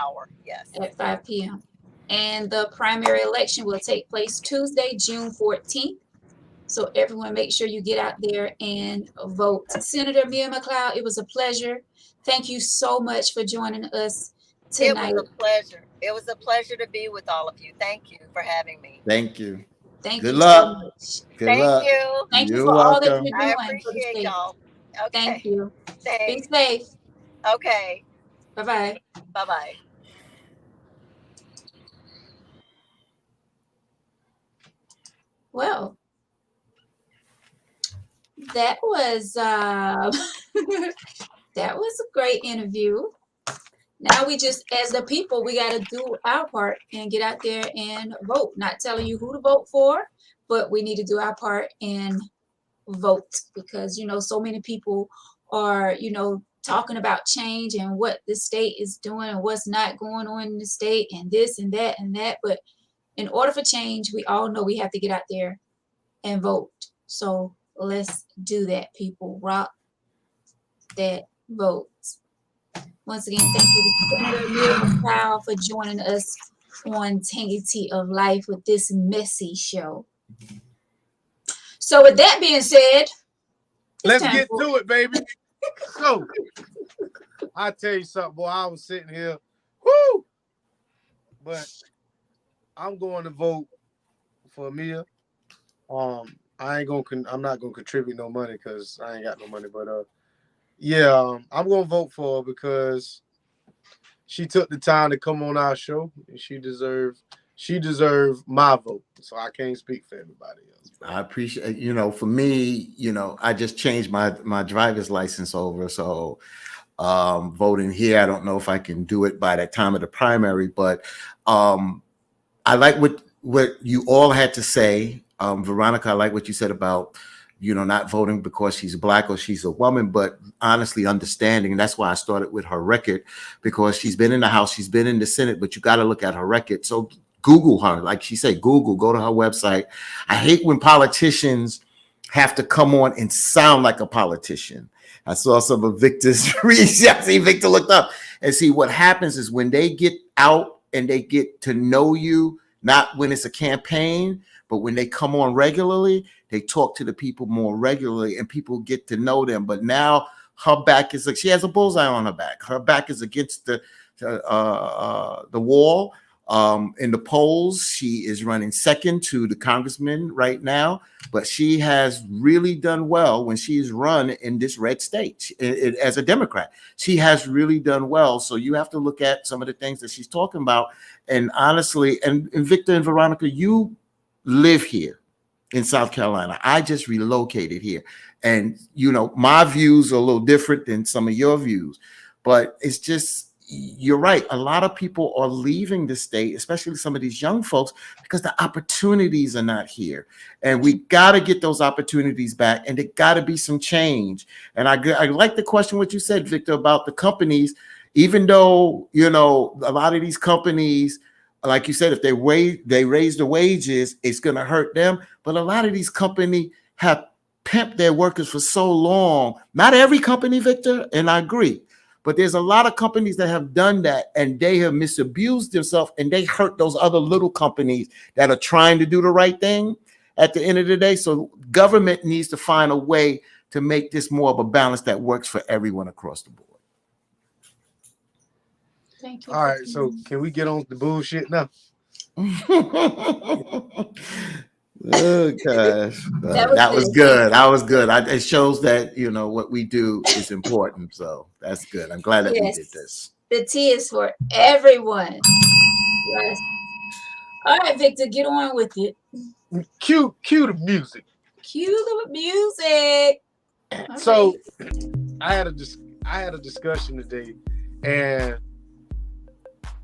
hour. Yes. At 5 p.m. And the primary election will take place Tuesday, June 14th. So everyone, make sure you get out there and vote. Senator Mia Mcleod, it was a pleasure. Thank you so much for joining us tonight. It was a pleasure. It was a pleasure to be with all of you. Thank you for having me. Thank you. Thank Good you luck. so much. Thank you. Thank you You're for all that welcome. you're I doing for the appreciate state. y'all. Okay. Thank you. Thanks. Be safe. Okay. Bye-bye. Bye-bye. Well, that was that was a great interview. Now we just, as the people, we got to do our part and get out there and vote. Not telling you who to vote for, but we need to do our part and vote, because, you know, so many people are, you know, talking about change and what the state is doing and what's not going on in the state and this and that and that. But in order for change, we all know we have to get out there and vote. So let's do that, people. Rock that vote. Once again, thank you to Senator Mia Mcleod for joining us on Tangy Tea of Life with this messy show. So with that being said, let's get to it, baby. So I tell you something, boy. I was sitting here, whoo, but I'm going to vote for Mia. I'm not gonna contribute no money because I ain't got no money. But yeah, I'm gonna vote for her because she took the time to come on our show, and she deserved my vote. So I can't speak for everybody else. I appreciate, you know, for me, you know, I just changed my driver's license over. So voting here, I don't know if I can do it by that time of the primary, but I like what you all had to say. Veronica, I like what you said about, you know, not voting because she's Black or she's a woman, but honestly understanding. And that's why I started with her record, because she's been in the House, she's been in the Senate, but you got to look at her record. So Google her, like she said, Google, go to her website. I hate when politicians have to come on and sound like a politician. I saw some of Victor's reads. I see Victor looked up, and see what happens is when they get out and they get to know you, not when it's a campaign, but when they come on regularly, they talk to the people more regularly and people get to know them. But now her back is like, she has a bullseye on her back. Her back is against the wall. In the polls, she is running second to the congressman right now, but she has really done well when she's run in this red state as a Democrat. She has really done well. So you have to look at some of the things that she's talking about. And honestly, and Victor and Veronica, you live here in South Carolina. I just relocated here. And, you know, my views are a little different than some of your views, but it's just, you're right. A lot of people are leaving the state, especially some of these young folks, because the opportunities are not here. And we got to get those opportunities back, and there got to be some change. And I like the question, what you said, Victor, about the companies, even though, you know, a lot of these companies, like you said, if they raise the wages, it's going to hurt them. But a lot of these companies have pimped their workers for so long. Not every company, Victor, and I agree. But there's a lot of companies that have done that, and they have misused themselves, and they hurt those other little companies that are trying to do the right thing at the end of the day. So government needs to find a way to make this more of a balance that works for everyone across the board. Thank you. All right, so can we get on the bullshit now? Oh gosh, that was good. That was good. It shows that, you know, what we do is important. So that's good. I'm glad that we did this. The tea is for everyone. Yes. All right, Victor, get on with it. Cue the music. Cue the music. All So right. I had a discussion today, and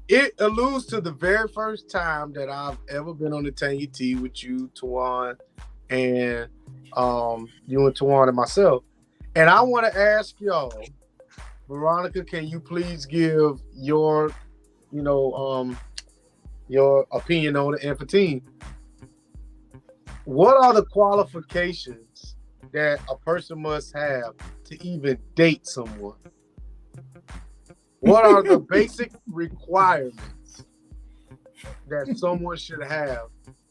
it alludes to the very first time that I've ever been on the Tangy T with you, Tawan, and you and Tawan and myself. And I want to ask y'all, Veronica, can you please give your opinion on it, and Fatine, what are the qualifications that a person must have to even date someone? What are the basic requirements that someone should have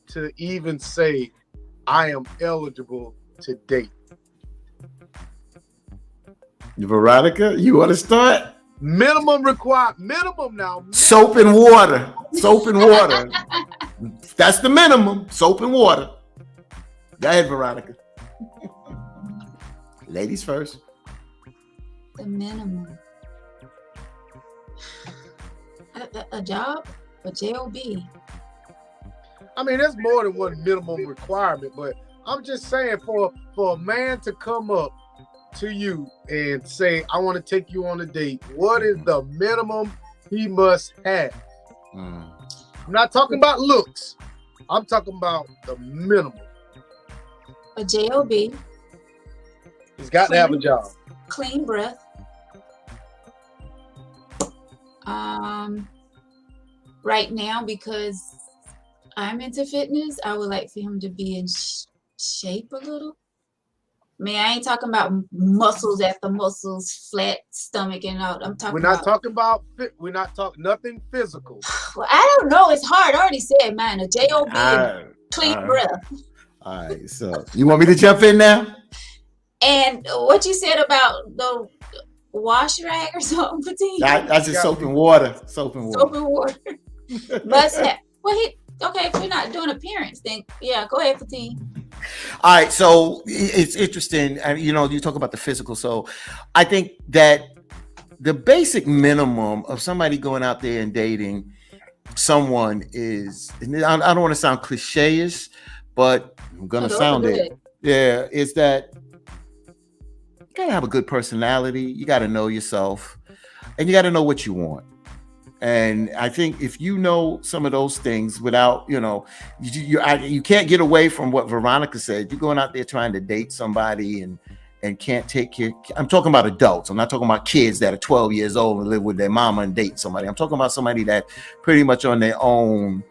to even say, I am eligible to date? Veronica, you want to start? Minimum now. Soap and water. Soap and water. That's the minimum. Soap and water. Go ahead, Veronica. Ladies first. The minimum. A job, a job. I mean, there's more than one minimum requirement, but I'm just saying for a man to come up to you and say, I want to take you on a date, what is the minimum he must have? I'm not talking about looks. I'm talking about the minimum. A job. He's got to have a job. Clean breath. Right now, because I'm into fitness, I would like for him to be in shape a little. Man, I ain't talking about muscles after muscles, flat stomach and all. We're not talking about fit. We're not talking nothing physical. Well, I don't know. It's hard. I already said mine. A job and clean breath. All right. So you want me to jump in now? And what you said about the wash rag or something, Fatine? That's just soap and water. Soap and water. Soap and water. Must have. Well, okay. If we're not doing appearance, then yeah, go ahead, Fatine. All right, so it's interesting, and you talk about the physical. So I think that the basic minimum of somebody going out there and dating someone is, and I don't want to sound cliche-ish, but I'm gonna sound it. Yeah, is that you gotta have a good personality, you gotta know yourself, and you gotta know what you want. And I think if you know some of those things without, you can't get away from what Veronica said. You're going out there trying to date somebody and can't take care. I'm talking about adults. I'm not talking about kids that are 12 years old and live with their mama and date somebody. I'm talking about somebody that pretty much on their own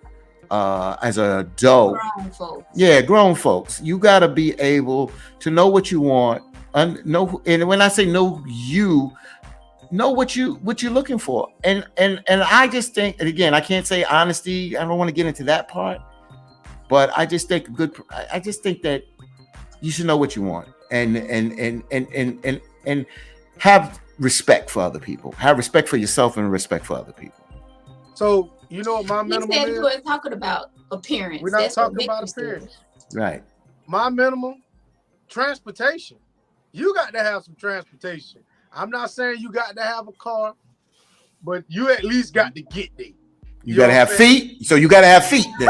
as an adult. Grown folks. Yeah, grown folks. You got to be able to know what you want. And when I say know what you're looking for, and I just think, and again, I can't say honesty. I don't want to get into that part, but I just think that you should know what you want, and have respect for other people, have respect for yourself, and respect for other people. So you know what my minimum is? We were talking about appearance. We're not talking about appearance, right? My minimum, transportation. You got to have some transportation. I'm not saying you got to have a car, but you at least got to get there. You got to have feet. So you got to have feet then.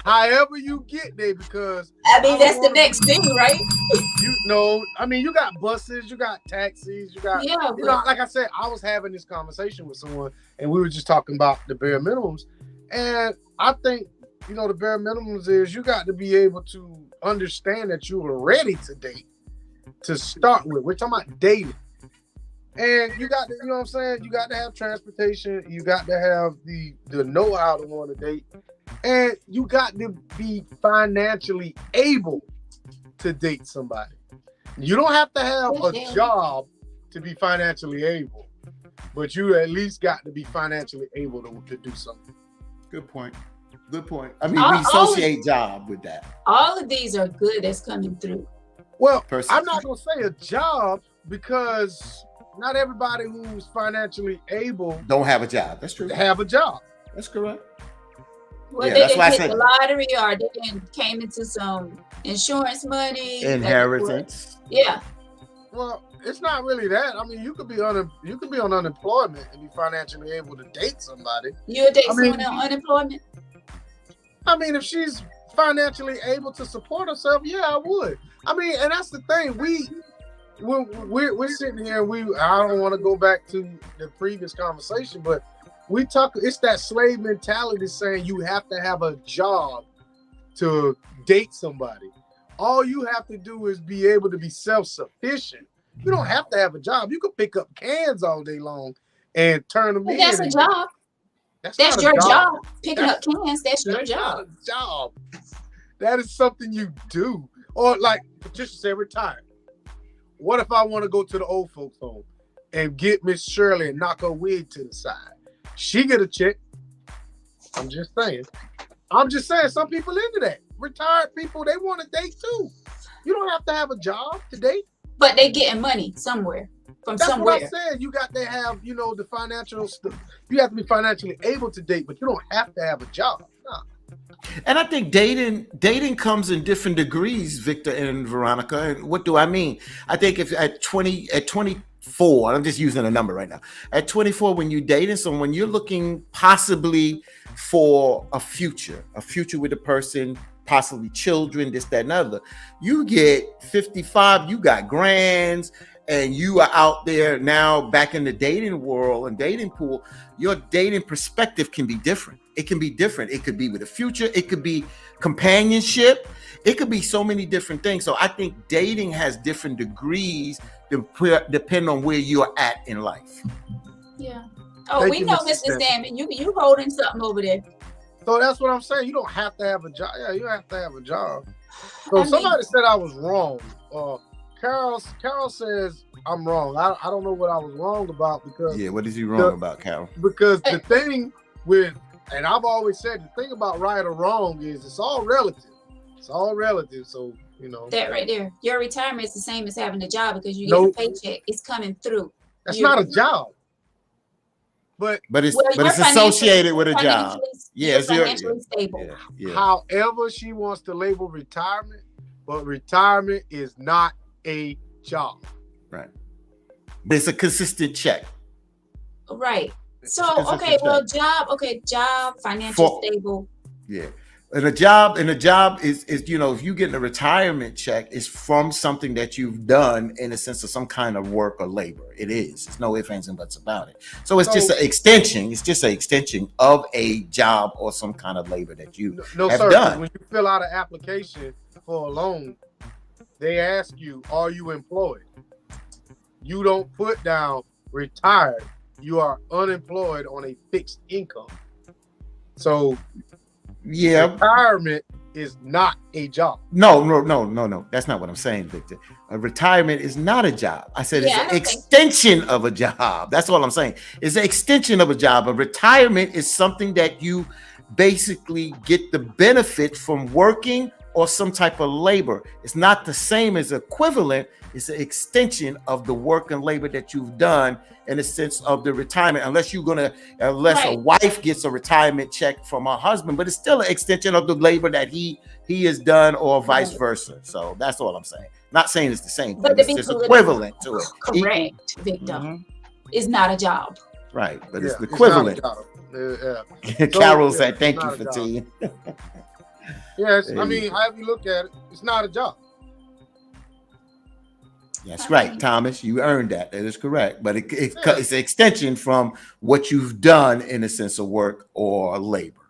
However you get there, because that's the next thing, right? You got buses, you got taxis, you got, like I said, I was having this conversation with someone and we were just talking about the bare minimums. And I think, the bare minimums is you got to be able to understand that you are ready to date. To start with, we're talking about dating, and you got to, you know what I'm saying, you got to have transportation, you got to have the know-how to want to date, and you got to be financially able to date somebody. You don't have to have a job to be financially able, but you at least got to be financially able to do something. Good point. I mean, we associate job with that. All of these are good that's coming through. Well, I'm not going to say a job because not everybody who's financially able don't have a job. That's true. Have a job. That's correct. Well, they didn't hit the lottery, or they came into some insurance money, inheritance. Yeah. Well, it's not really that. I mean, you could be on unemployment and be financially able to date somebody. You would date someone on unemployment? I mean, if she's financially able to support herself, yeah, I would. I mean, and that's the thing. We're sitting here. I don't want to go back to the previous conversation, but we talk. It's that slave mentality saying you have to have a job to date somebody. All you have to do is be able to be self-sufficient. You don't have to have a job. You can pick up cans all day long and turn them in. That's a job. That's your job. Picking up cans, that's your job. Not a job. That is something you do. Or like Patricia said, retire. What if I want to go to the old folks home and get Miss Shirley and knock her wig to the side? She get a check. I'm just saying. Some people into that. Retired people, they want to date too. You don't have to have a job to date. But they getting money somewhere. That's somewhere. what I said. You got to have, the financial stuff. You have to be financially able to date, but you don't have to have a job. Nah. And I think dating comes in different degrees, Victor and Veronica. And what do I mean? I think if at 24, I'm just using a number right now. At 24, when you're dating someone, you're looking possibly for a future with a person, possibly children, this, that, and other. You get 55, you got grands, and you are out there now back in the dating world and dating pool. Your dating perspective can be different. It can be different. It could be with a future. It could be companionship. It could be so many different things. So I think dating has different degrees depending on where you're at in life. Yeah. Oh, we know, Mr. Salmon. You holding something over there. So that's what I'm saying. You don't have to have a job. Yeah, you have to have a job. So somebody said I was wrong. Carol says I'm wrong. I don't know what I was wrong about because. Yeah, what is you wrong about, Carol? Because the thing with, and I've always said the thing about right or wrong is it's all relative. It's all relative. So, that right there. Your retirement is the same as having a job because you get a paycheck. It's coming through. That's not a job. But it's associated with a job. Yeah, it's financially stable. Yeah. However she wants to label retirement, but retirement is not a job. Right. But it's a consistent check. Right. So job, financial stable. Yeah. And a job is if you get a retirement check, it's from something that you've done in a sense of some kind of work or labor. It is. There's no ifs, ands, and buts about it. So it's just an extension. It's just an extension of a job or some kind of labor that you have done. When you fill out an application for a loan, they ask you, are you employed? You don't put down retired. You are unemployed on a fixed income. So retirement is not a job. No. That's not what I'm saying, Victor. A retirement is not a job. I said it's an extension of a job. That's all I'm saying. It's an extension of a job. A retirement is something that you basically get the benefit from working or some type of labor. It's not the same as equivalent. It's an extension of the work and labor that you've done in the sense of the retirement, unless a wife gets a retirement check from her husband, but it's still an extension of the labor that he has done or vice versa. So that's all I'm saying. Not saying it's the same, but it's just equivalent to it. Correct, Victor. It's not a job. Right, but it's the equivalent. Carol said, thank you for team. Yes, I mean, however you look at it, it's not a job. That's right, Thomas. You earned that. That is correct. But it's an extension from what you've done in a sense of work or labor.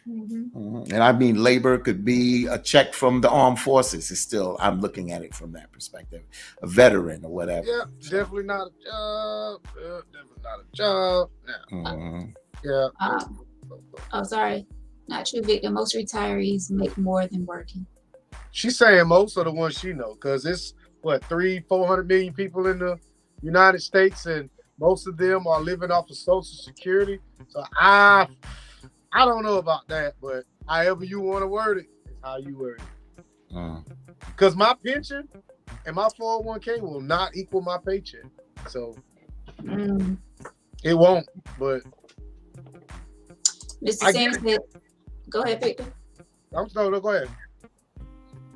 And I mean, labor could be a check from the armed forces. It's still, I'm looking at it from that perspective. A veteran or whatever. Yeah, definitely not a job. Definitely not a job. Oh, sorry. Not true, Victor. Most retirees make more than working. She's saying most of the ones she knows, because it's 300-400 million people in the United States, and most of them are living off of Social Security. So I don't know about that, but however you want to word it, is how you word it. Because my pension and my 401k will not equal my paycheck, so it won't. But Mr. Sam said, "Go ahead, Victor." Go ahead.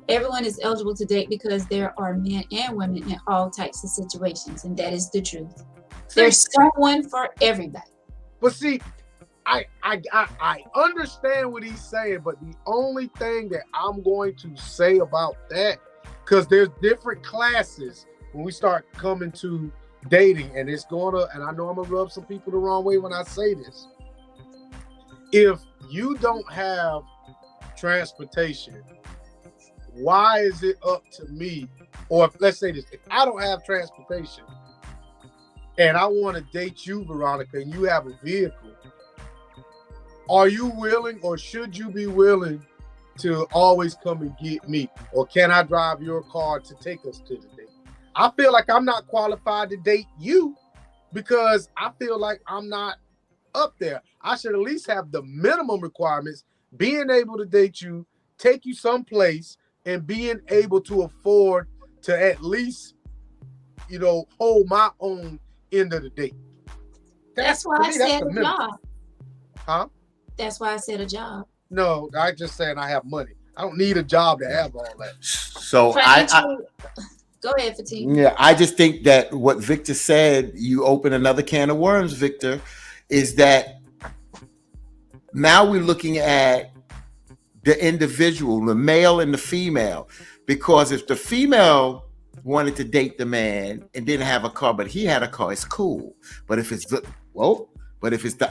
Everyone is eligible to date because there are men and women in all types of situations, and that is the truth. There's someone for everybody. But see, I understand what he's saying, but the only thing that I'm going to say about that, because there's different classes when we start coming to dating, and it's gonna, and I know I'm gonna rub some people the wrong way when I say this. If you don't have transportation, why is it up to me? Or if, let's say this, if I don't have transportation and I want to date you, Veronica, and you have a vehicle, are you willing, or should you be willing to always come and get me? Or can I drive your car to take us to the date? I feel like I'm not qualified to date you because I feel like I'm not up there. I should at least have the minimum requirements, being able to date you, take you someplace, and being able to afford to at least, hold my own end of the date. That's why I said a minimum. job. Huh? That's why I said a job. No, I just saying I have money. I don't need a job to have all that. So Go ahead, Fatima. Yeah, I just think that what Victor said, you open another can of worms, Victor, is that now we're looking at the individual, the male and the female, because if the female wanted to date the man and didn't have a car, but he had a car, it's cool. But if it's the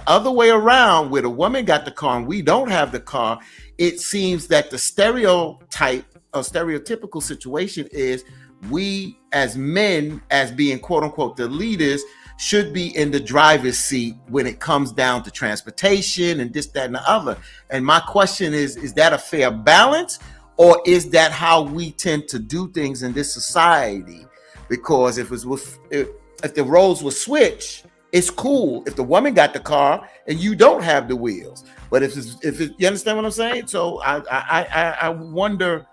other way around, where the woman got the car and we don't have the car, it seems that the stereotype or stereotypical situation is we as men, as being quote unquote the leaders, should be in the driver's seat when it comes down to transportation and this, that, and the other. And my question is that a fair balance, or is that how we tend to do things in this society? Because if the roles were switched, it's cool if the woman got the car and you don't have the wheels. But if you understand what I'm saying? So I wonder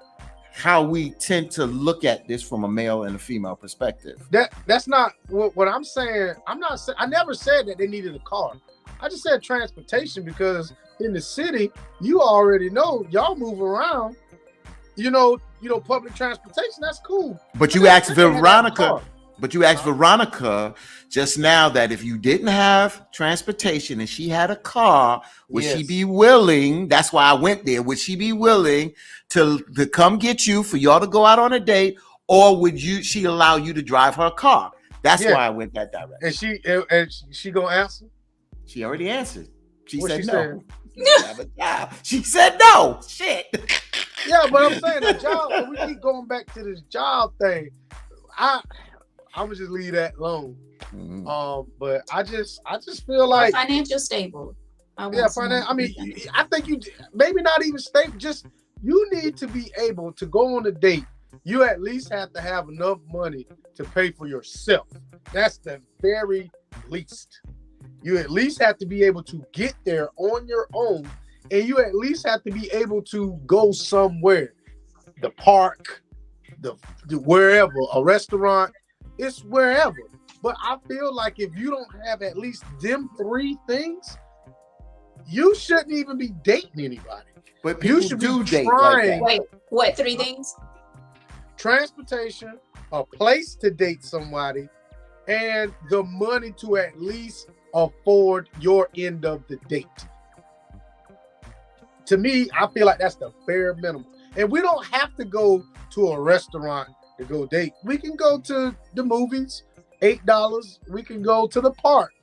how we tend to look at this from a male and a female perspective. That's not what I'm saying. I never said that they needed a car. I just said transportation, because in the city, you already know y'all move around. Public transportation, that's cool. But you asked Veronica. But you asked Veronica just now that if you didn't have transportation and she had a car, would she be willing? That's why I went there. Would she be willing to come get you, for y'all to go out on a date, or would she allow you to drive her car? That's why I went that direction. And she gonna answer? She already answered. She What said she no. She said no. Shit. Yeah, but I'm saying the job. We keep going back to this job thing. I'm gonna just leave that alone. Mm-hmm. But I just feel like financial stable. I think you maybe not even stable. Just you need to be able to go on a date. You at least have to have enough money to pay for yourself. That's the very least. You at least have to be able to get there on your own, and you at least have to be able to go somewhere, the park, the wherever, a restaurant. It's wherever. But I feel like if you don't have at least them three things, you shouldn't even be dating anybody. But you should do be date trying. Wait, what 3 things? Transportation, a place to date somebody, and the money to at least afford your end of the date. To me, I feel like that's the bare minimum. And we don't have to go to a restaurant to go date. We can go to the movies, $8. We can go to the park.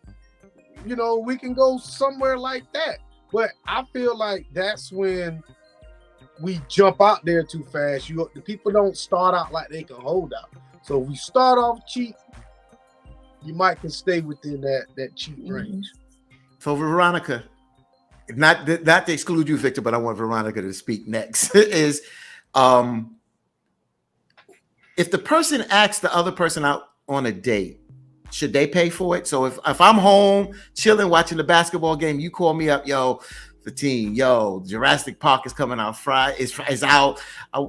We can go somewhere like that. But I feel like that's when we jump out there too fast. The people don't start out like they can hold out. So if we start off cheap, you might can stay within that cheap range. So Veronica, not to exclude you, Victor, but I want Veronica to speak next. Is if the person asks the other person out on a date, should they pay for it? So if I'm home chilling, watching the basketball game, you call me up, yo, the team, Jurassic Park is coming out Friday. It's out.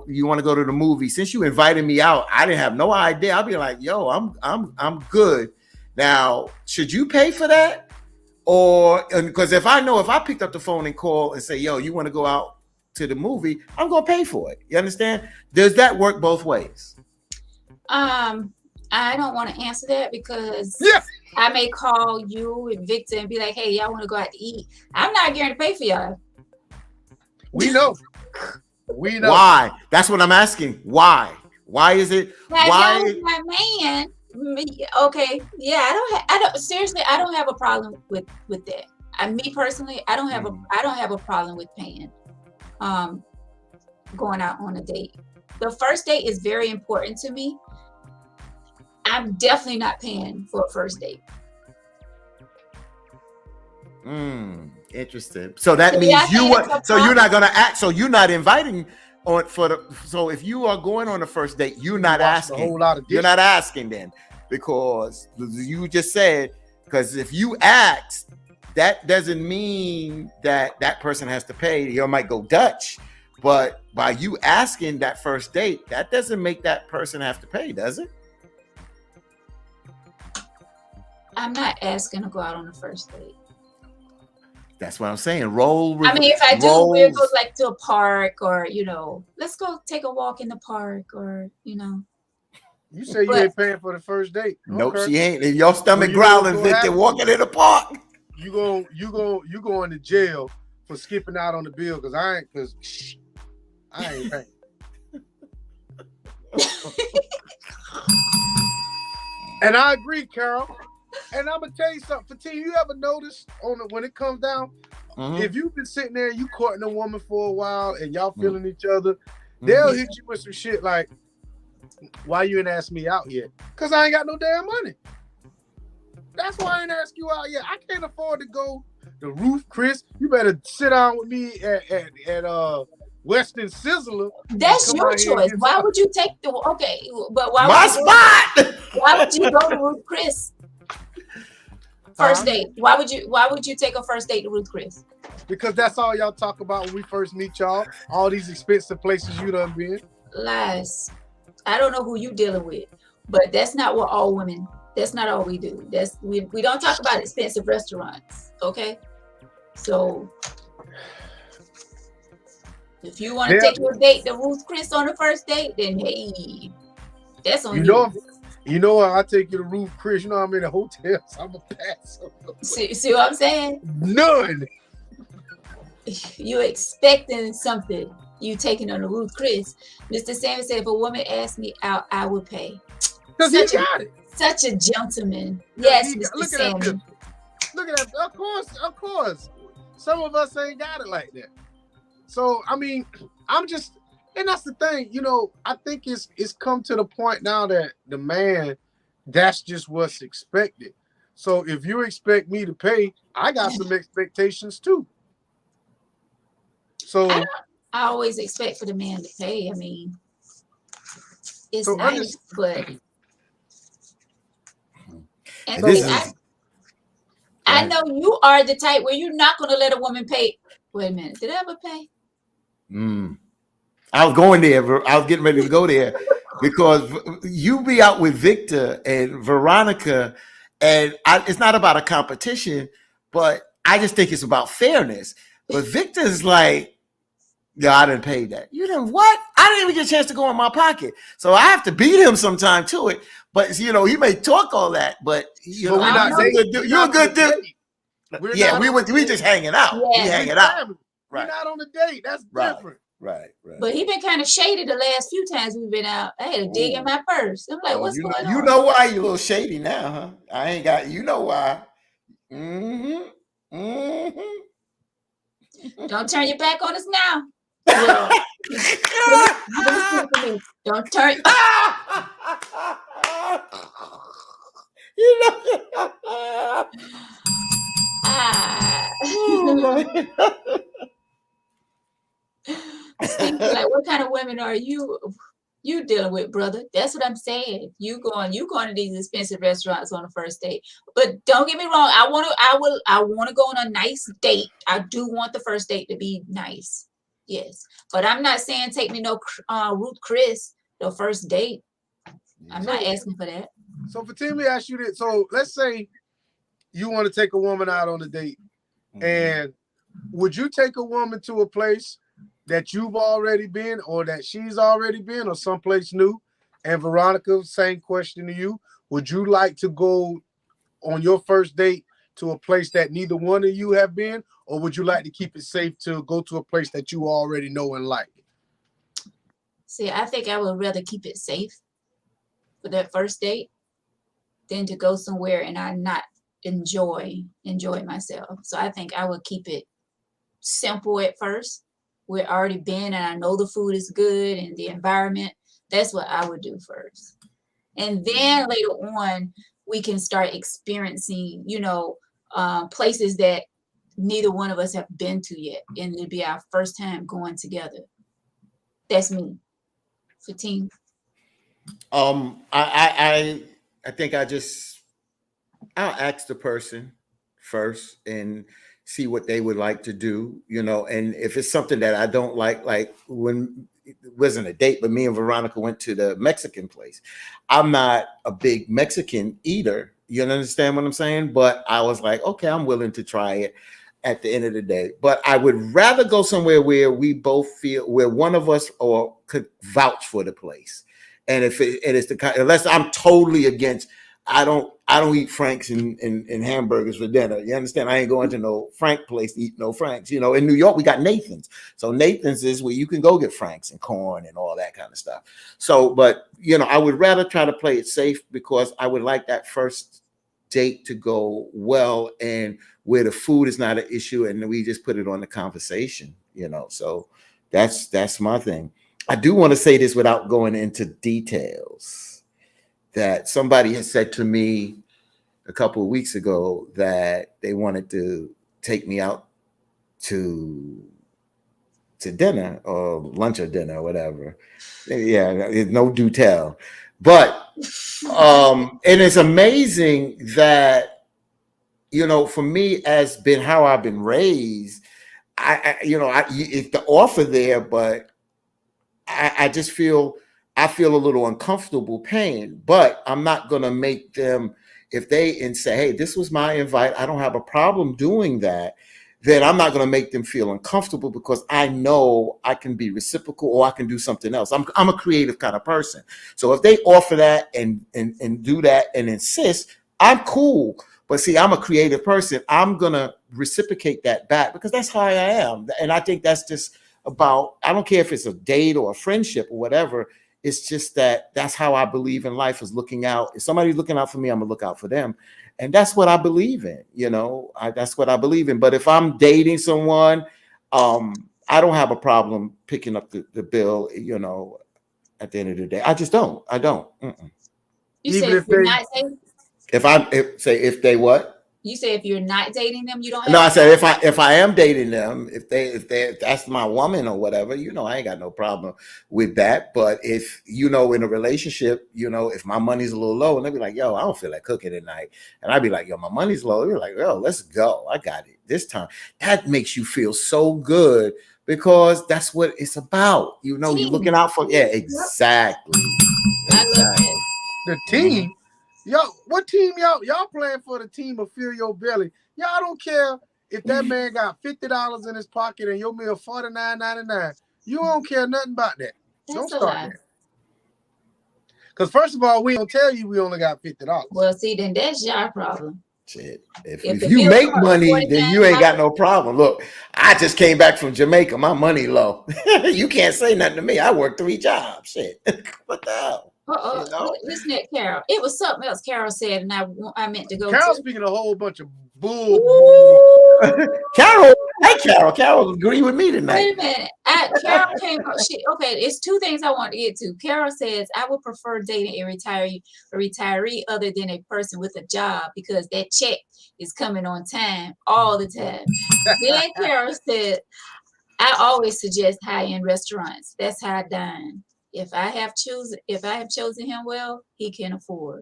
You want to go to the movie? Since you invited me out, I didn't have no idea. I'll be like, yo, I'm good. Now, should you pay for that? Or because if I picked up the phone and call and say, yo, you want to go out to the movie, I'm gonna pay for it. You understand? Does that work both ways? I don't want to answer that because I may call you and Victor and be like, hey, y'all want to go out to eat. I'm not guaranteed to pay for y'all. We know. We know. Why? That's what I'm asking. Why? Why is it? Now, if Why? y'all was my man, okay, yeah, I don't seriously, I don't have a problem with that. Me personally, I don't have a problem with paying, going out on a date. The first date is very important to me. I'm definitely not paying for a first date. Interesting. So that means so you're not gonna act. So you're not inviting on for the. So if you are going on the first date, you're not asking. A whole lot of you're not asking then, because you just said, because if you ask, that doesn't mean that that person has to pay. You might go Dutch, but by you asking that first date, that doesn't make that person have to pay, does it? I'm not asking to go out on a first date. That's what I'm saying. I mean, if I do, we'll go like to a park, or let's go take a walk in the park, or You say you ain't paying for the first date. Nope, okay. She ain't. If your stomach growling, Victor, walking in the park. You going to jail for skipping out on the bill because I ain't paying. And I agree, Carol. And I'm gonna tell you something, Fatima. You ever notice when it comes down, if you've been sitting there, you courting a woman for a while, and y'all feeling each other, they'll hit you with some shit like, "Why you ain't asked me out yet? Cause I ain't got no damn money. That's why I ain't asked you out yet. I can't afford to go to Ruth Chris. You better sit down with me at Western Sizzler. That's your choice. Why would you take but why my spot? Why would you go to Ruth Chris? First date. Why would you take a first date to Ruth Chris? Because that's all y'all talk about when we first meet y'all. All these expensive places you done been. Lies. I don't know who you dealing with, but that's not what all women. That's not all we do. We don't talk about expensive restaurants. Okay, so if you want to take your date to Ruth Chris on the first date, then hey, that's on you. You know, I take you to Ruth Chris. You know I'm in a hotel, so I'm a pass. See what I'm saying? None. You expecting something? You taking on the Ruth Chris? Mr. Salmon said, if a woman asked me out, I would pay. Cause he got it. Such a gentleman. Yes, Mr. Salmon. Look at that. Of course. Some of us ain't got it like that. So I mean, and that's the thing, I think it's come to the point now that the man, that's just what's expected. So if you expect me to pay, I got some expectations too. So I always expect for the man to pay. I mean, it's nice, but I know you are the type where you're not going to let a woman pay. Wait a minute, did I ever pay? I was going there. I was getting ready to go there because you be out with Victor and Veronica, and it's not about a competition, but I just think it's about fairness. But Victor's like, yeah, I didn't pay that. You know what? I didn't even get a chance to go in my pocket, so I have to beat him sometime to it. But he may talk all that, but you're a good dude. Yeah, we just hanging out. Yeah. We hanging out. We're not on a date. That's different. Right. But he been kind of shady the last few times we've been out. I had to dig in my purse. I'm like, what's going on? You know why you a little shady now, huh? I ain't got. You know why? Don't turn your back on us now. Don't turn. Like, what kind of women are you dealing with, brother? That's what I'm saying. You going to these expensive restaurants on a first date. But don't get me wrong, I want to go on a nice date. I do want the first date to be nice. Yes. But I'm not saying take me no Ruth Chris the first date. I'm not asking for that. So Fatima, let me ask you this. So let's say you want to take a woman out on a date, and would you take a woman to a place that you've already been, or that she's already been, or someplace new? And Veronica, same question to you. Would you like to go on your first date to a place that neither one of you have been, or would you like to keep it safe to go to a place that you already know and like? See, I think I would rather keep it safe for that first date than to go somewhere and I not enjoy myself. So I think I would keep it simple at first. We're already been and I know the food is good and the environment. That's what I would do first. And then later on, we can start experiencing, places that neither one of us have been to yet. And it'll be our first time going together. That's me. 15. I think I'll ask the person first and see what they would like to do, and if it's something that I don't like when it wasn't a date, but me and Veronica went to the Mexican place. I'm not a big Mexican eater. You understand what I'm saying? But I was like, okay, I'm willing to try it at the end of the day. But I would rather go somewhere where we both feel, where one of us or could vouch for the place. And if it is unless I'm totally against, I don't eat Franks and hamburgers for dinner. You understand? I ain't going to no Frank place to eat no Franks. In New York, we got Nathan's. So Nathan's is where you can go get Franks and corn and all that kind of stuff. So, but, I would rather try to play it safe because I would like that first date to go well and where the food is not an issue and we just put it on the conversation, So that's my thing. I do want to say this without going into details. That somebody had said to me a couple of weeks ago that they wanted to take me out to dinner or lunch or dinner or whatever. Yeah, there's no do tell. But and it's amazing that, for me as been how I've been raised, it's the offer there, but I just feel a little uncomfortable paying, but I'm not going to make them, if they and say, hey, this was my invite, I don't have a problem doing that, then I'm not going to make them feel uncomfortable because I know I can be reciprocal or I can do something else. I'm a creative kind of person. So if they offer that and do that and insist, I'm cool. But see, I'm a creative person. I'm going to reciprocate that back because that's how I am. And I think that's just about, I don't care if it's a date or a friendship or whatever. It's just that's how I believe in life, is looking out. If somebody's looking out for me, I'm gonna look out for them. And that's what I believe in, that's what I believe in. But if I'm dating someone, I don't have a problem picking up the bill, at the end of the day. I just don't. I don't. Mm-mm. You say if you're not dating? If they what? You say if you're not dating them, you don't have. No, I said if I am dating them, if that's my woman or whatever, I ain't got no problem with that. But if in a relationship, if my money's a little low and they be like, yo, I don't feel like cooking tonight, and I'd be like, yo, my money's low. You're like, yo, let's go. I got it this time. That makes you feel so good because that's what it's about. You're looking out for. Yeah, exactly. I love it. The team. Yo, what team y'all playing for? The team of Fill Your Belly. Y'all don't care if that man got $50 in his pocket and your meal $49.99. You don't care nothing about that. Don't start that. Because first of all, we don't tell you we only got $50. Well, see, then that's your problem. Shit. If you make money, then you ain't got no problem. Look, I just came back from Jamaica. My money low. You can't say nothing to me. I work 3 jobs. Shit. What the hell? Listen to Carol. It was something else Carol said, and I meant to go. Carol speaking a whole bunch of bull. Carol, hey Carol. Carol agree with me tonight. Wait a minute. Carol came up. Okay, it's 2 things I want to get to. Carol says I would prefer dating a retiree other than a person with a job because that check is coming on time all the time. Then Carol said I always suggest high-end restaurants. That's how I dine. If I have chosen him well, he can afford.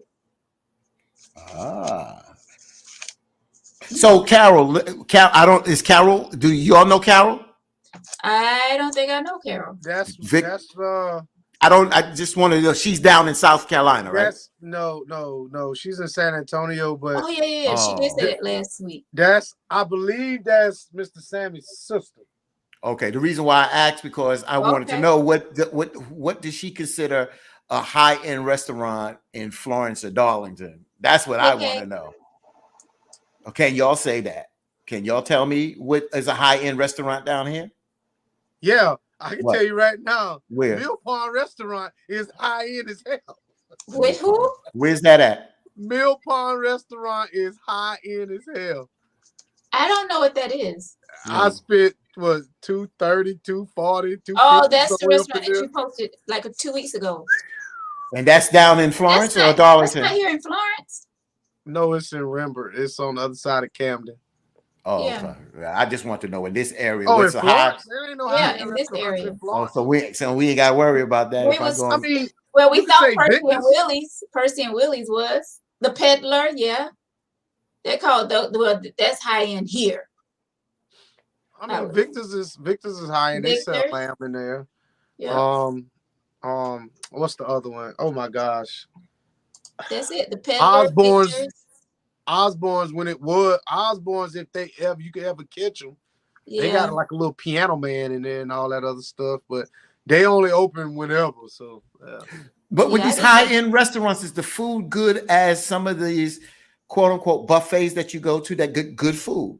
So Carol, is Carol? Do you all know Carol? I don't think I know Carol. I just want to know. She's down in South Carolina, right? No. She's in San Antonio, but oh yeah. She did say that last week. I believe that's Mr. Sammy's sister. Okay, the reason why I asked because I wanted to know what does she consider a high-end restaurant in Florence or Darlington? That's what I want to know. Can y'all say that? Can y'all tell me what is a high-end restaurant down here? Yeah, I can What? tell you right now. Where? Mill Pond Restaurant is high end as hell. With who? Where's that at? Mill Pond Restaurant is high end as hell. I don't know what that is. I spent what 230, 240, 250. Oh, that's the somewhere up restaurant in that there. you posted like 2 weeks ago. And that's down in Florence or That's Darlington? not here in Florence. No, it's in Rembert. It's on the other side of Camden. Oh, Yeah. okay. I just want to know in this area. Oh, in What's a high? Florence? There ain't no Yeah, high-end in this restaurants area. in Oh, Florence. so we ain't got to worry about that. We If I was- go I on, mean, Well, we You can thought say Percy and Victor's. Willie's. Percy and Willie's was the peddler. Yeah, they called well, that's high end here. I mean, Victor's is high end. They sell Victor's? lamb in there. Yeah, What's the other one? Oh my gosh, that's it. The peddler. Osborne's. Victor's. Osborne's when it was Osborne's. If you could ever catch them, they Yeah, got like a little piano man in there and all that other stuff. But they only open whenever. So but with Yeah, I these didn't high-end restaurants, is the food good as some of these quote unquote buffets that you go to that good food?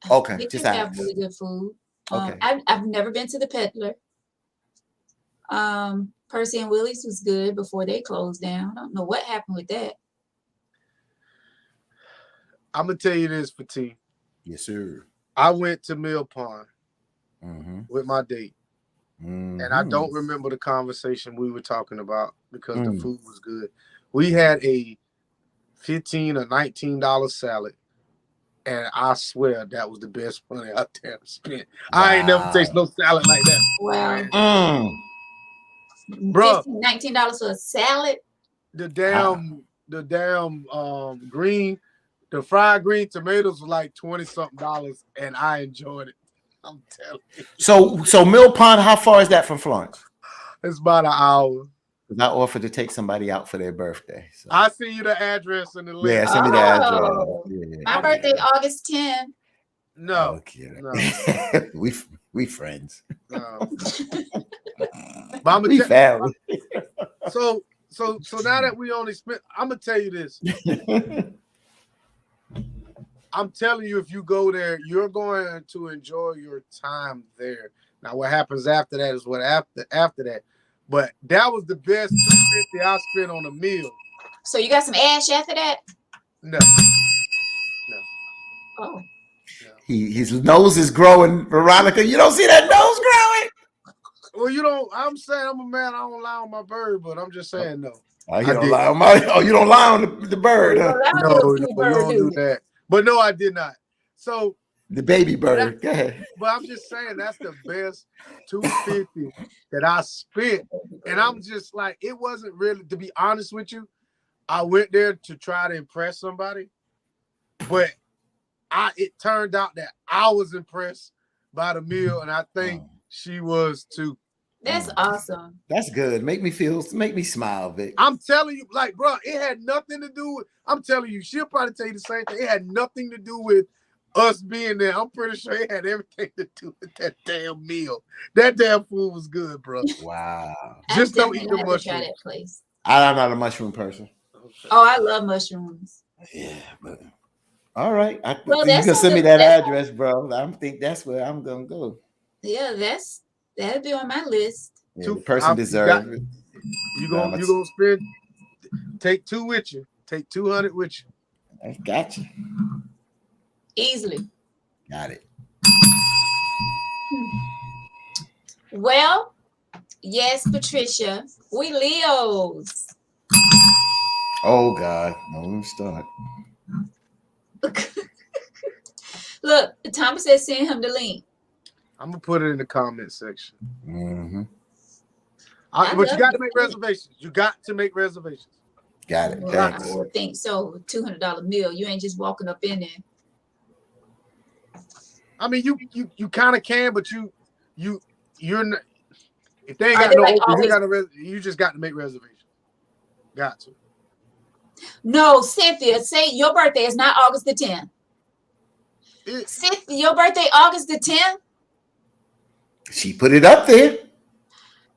Okay, they just do have ask. really good food. Okay. I've never been to the peddler. Percy and Willie's was good before they closed down. I don't know what happened with that. I'm gonna tell you this, Fatih. Yes, sir. I went to Mill Pond Mm-hmm. with my date, and I don't remember the conversation we were talking about because the food was good. We had a $15 or $19 salad, and I swear that was the best money I ever spent. I ain't never tasted no salad like that. Wow. Bruh. $19 for a salad. The damn green, the fried green tomatoes were like $20-something, and I enjoyed it. I'm telling you. So Mill Pond, how far is that from Florence? It's about an hour. I offered to take somebody out for their birthday. So. I see you the address and the link. Yeah, send me the address. Oh. Yeah. My birthday, August 10th. No. Okay. No. we friends. No. But I'm We gonna family. so now that we only spent, I'm gonna tell you this. I'm telling you, if you go there, you're going to enjoy your time there. Now, what happens after that is what after that. But that was the best $250 I spent on a meal. So you got some ash after that? No. Oh. His nose is growing, Veronica. You don't see that nose growing? Well, you don't. I'm saying I'm a man. I don't lie on my bird, but I'm just saying no. Oh, you don't lie on you don't lie on the bird, huh? No, you don't do that. But no, I did not. So the baby bird. Go ahead. But I'm just saying that's the best $250 that I spent, and I'm just like, it wasn't really. To be honest with you, I went there to try to impress somebody, but it turned out that I was impressed by the meal, and I think she was too. That's awesome. That's good. Make me smile, Vic. I'm telling you, like, bro, it had nothing to do with. I'm telling you, she'll probably tell you the same thing. It had nothing to do with us being there. I'm pretty sure it had everything to do with that damn meal. That damn food was good, bro. Wow. Just don't eat the Try mushrooms. that place. I'm not a mushroom person. Oh, I love mushrooms. Yeah, but all right. Well, you that's can send on me the- that that's address, bro. I think that's where I'm gonna go. Yeah, that'll be on my list. Yeah, the person deserves it. You gonna spend? Take 2 with you. Take 200 with you. I got you. Easily. Got it. Well, yes, Patricia, we Leos. Oh God, no, don't start. Look, Thomas said send him the link. I'm gonna put it in the comment section. Mm-hmm. But you got to make reservations. You got to make reservations. Got it. Well, I Thanks. would think so. $200 meal. You ain't just walking up in there. I mean, you kind of can, but you're not. If they ain't Are got they no, like open, you just got to make reservations. Got to. No, Cynthia, say your birthday is not August the 10th. Cynthia, your birthday August the 10th? She put it up there.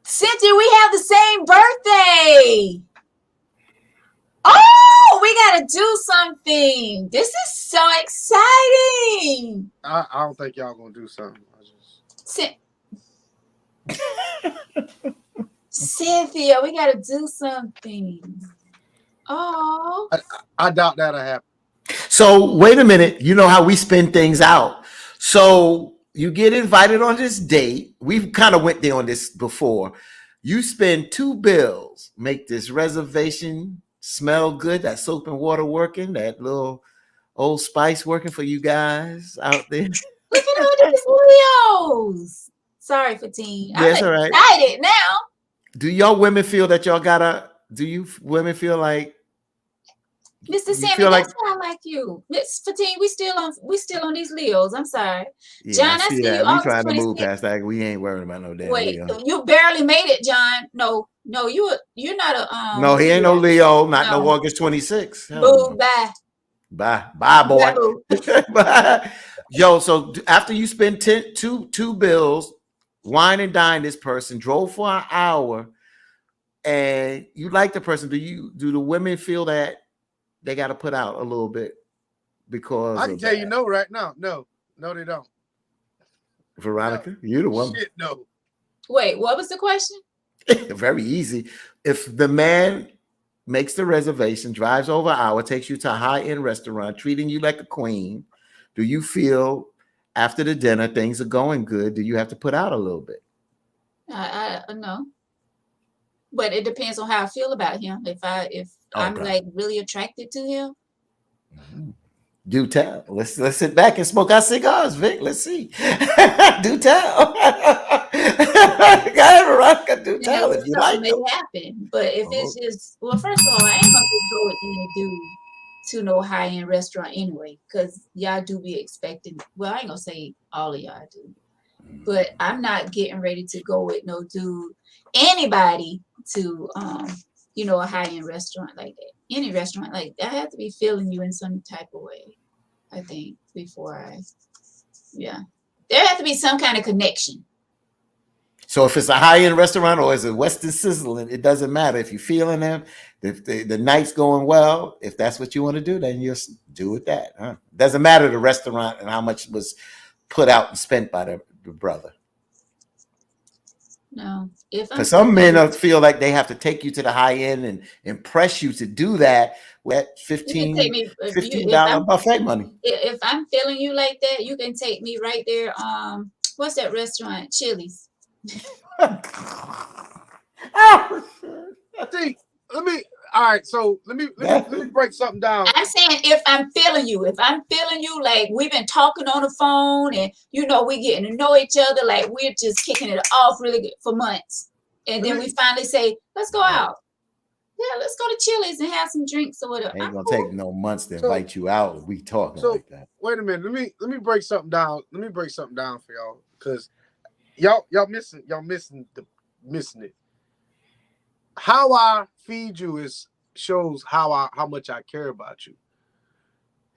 Cynthia, we have the same birthday. Oh, we gotta do something. This is so exciting. I don't think y'all gonna do something. Cynthia, we gotta do something. Oh, I doubt that'll happen. So wait a minute. You know how we spin things out. So you get invited on this date. We've kind of went there on this before. You spend $2 bills, make this reservation smell good. That soap and water working. That little Old Spice working for you guys out there. look at all these Leos. Sorry, Fatine. I'm That's all right. excited now. Do y'all women feel that y'all gotta? Do you women feel like? Mr. You Sammy, feel that's like- not like you. Miss Fatine, we still on these Leos. I'm sorry. Yeah, John, I see you that. We August trying to move 26th. past that. We ain't worried about no damn Wait, Leo. you barely made it, John. No, you're not a No, he ain't no Leo. Not no No. August 26th. Boo, bye. Bye, boy. Bye, boo. Bye. Yo, so after you spend two bills, wine and dine this person, drove for an hour, and you like the person, do the women feel that they got to put out a little bit because I can tell you no right now. No, they don't. Veronica, you the woman. Shit, no. Wait, what was the question? Very easy. If the man makes the reservation, drives over an hour, takes you to a high-end restaurant, treating you like a queen, do you feel after the dinner things are going good? Do you have to put out a little bit? I no. But it depends on how I feel about him. If I'm like really attracted to him. Do tell. Let's sit back and smoke our cigars, Vic. Let's see. Do tell. Go ahead, Veronica. Do tell if you like may happen. But if it's just first of all, I ain't gonna just go with any dude to no high-end restaurant anyway, because y'all do be expecting. Well, I ain't gonna say all of y'all do, but I'm not getting ready to go with no dude, anybody to a high-end restaurant like that. Any restaurant like that, I have to be feeling you in some type of way, I think, before there has to be some kind of connection. So if it's a high-end restaurant or is it Western Sizzling, it doesn't matter. If you're feeling them, if the night's going well, if that's what you want to do, then you just do with that. Huh? Doesn't matter the restaurant and how much was put out and spent by the brother. No, because some men feel like they have to take you to the high end and impress you to do that with $15 buffet money. If I'm feeling you like that, you can take me right there. What's that restaurant? Chili's. See, let me break something down. I'm saying if I'm feeling you like we've been talking on the phone and we getting to know each other, like we're just kicking it off really good for months, and then we finally say let's go out. Yeah, let's go to Chili's and have some drinks or whatever. Ain't gonna take no months to invite you out. We talking like that. Wait a minute. Let me break something down. Let me break something down for y'all, because y'all missing it. How I feed you shows how much I care about you.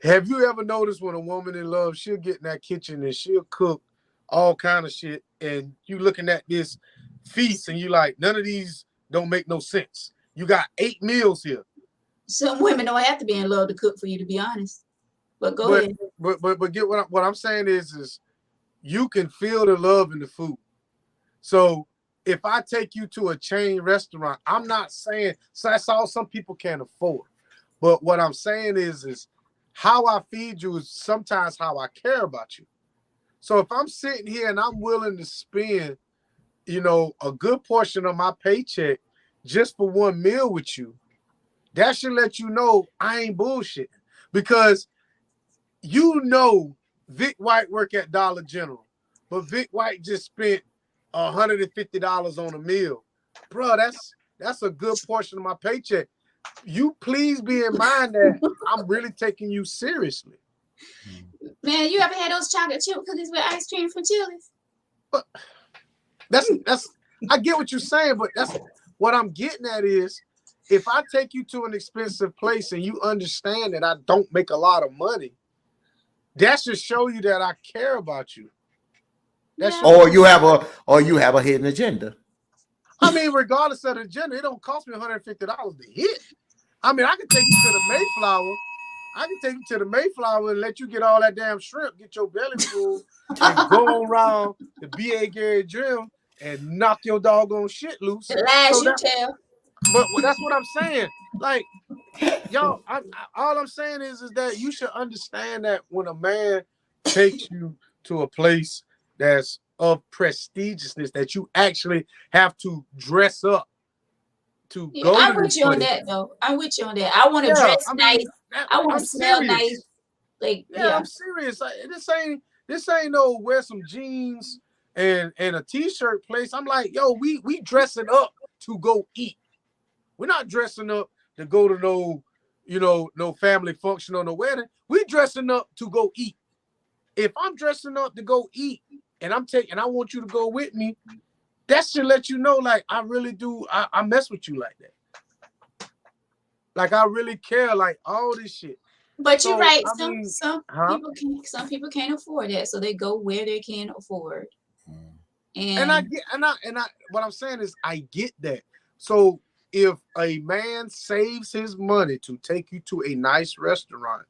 Have you ever noticed when a woman in love, she'll get in that kitchen and she'll cook all kind of shit, and you looking at this feast and you like, none of these don't make no sense. You got 8 meals here. Some women don't have to be in love to cook for you, to be honest. But go ahead. But get what I'm saying is you can feel the love in the food. So if I take you to a chain restaurant, I'm not saying that's all some people can't afford. But what I'm saying is how I feed you is sometimes how I care about you. So if I'm sitting here and I'm willing to spend, a good portion of my paycheck just for one meal with you, that should let you know I ain't bullshitting. Because Vic White work at Dollar General, but Vic White just spent $150 on a meal. Bro, that's a good portion of my paycheck. You please be in mind that I'm really taking you seriously. Man, you ever had those chocolate chip cookies with ice cream from Chili's? But that's I get what you're saying, but that's what I'm getting at is if I take you to an expensive place and you understand that I don't make a lot of money, that should show you that I care about you. Or you have a hidden agenda. I mean, regardless of the agenda, it don't cost me $150 to hit. I mean, I can take you to the Mayflower. I can take you to the Mayflower and let you get all that damn shrimp, get your belly full, and go around the B.A. Gary Drill and knock your doggone shit loose. The lies So you that, tell. but that's what I'm saying. Like, y'all, all I'm saying is that you should understand that when a man takes you to a place that's of prestigiousness, that you actually have to dress up to Yeah, go to I'm this with you on place. that though. I'm with you on that. I want to Yeah, dress I nice. mean, I want I'm to smell nice. serious. Like, Yeah, yeah. I'm serious. Like, this ain't no wear some jeans and a t-shirt place. I'm like, yo, we dressing up to go eat. We're not dressing up to go to no family function or no wedding. We dressing up to go eat. If I'm dressing up to go eat and I want you to go with me, that should let you know, like, I really do. I mess with you like that. Like, I really care, like, all this shit. But you're So right. I Some mean, some huh? people can some people can't afford that, so they go where they can afford. And I And get and I what I'm saying is I get that. So if a man saves his money to take you to a nice restaurant,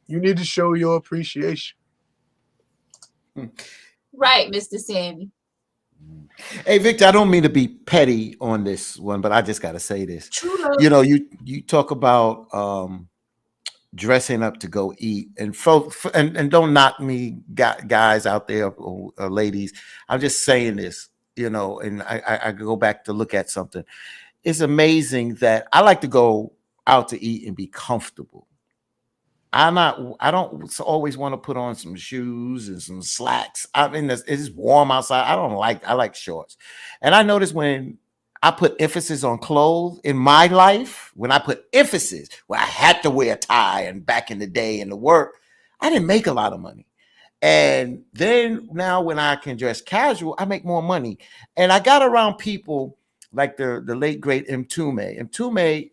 you need to show your appreciation. right, Mr. Sammy. Hey, Victor, I don't mean to be petty on this one, but I just got to say this. True love. You know, you talk about dressing up to go eat, and folks, and don't knock me, guys out there or ladies. I'm just saying this, you know, and I go back to look at something. It's amazing that I like to go out to eat and be comfortable. I don't always want to put on some shoes and some slacks. I mean, it's warm outside. I like shorts. And I notice when I put emphasis on clothes in my life, when I put emphasis where I had to wear a tie and back in the day in the work, I didn't make a lot of money. And then now when I can dress casual, I make more money. And I got around people like the late great Mtume. Mtume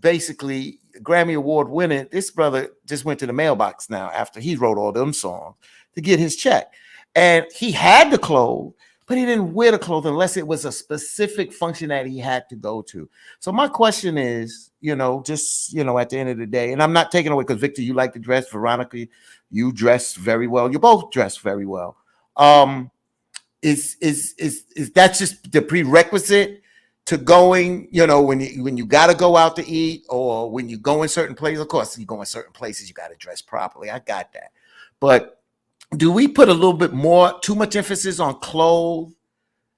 basically Grammy Award winning. This brother just went to the mailbox now after he wrote all them songs to get his check. And he had the clothes, but he didn't wear the clothes unless it was a specific function that he had to go to. So my question is, you know, just, you know, at the end of the day, and I'm not taking away because Victor, you like to dress, Veronica, you dress very well. You both dress very well. Is that just the prerequisite to going, you know, when you got to go out to eat or when you go in certain places? Of course, you go in certain places, you got to dress properly. I got that. But do we put a little bit too much emphasis on clothes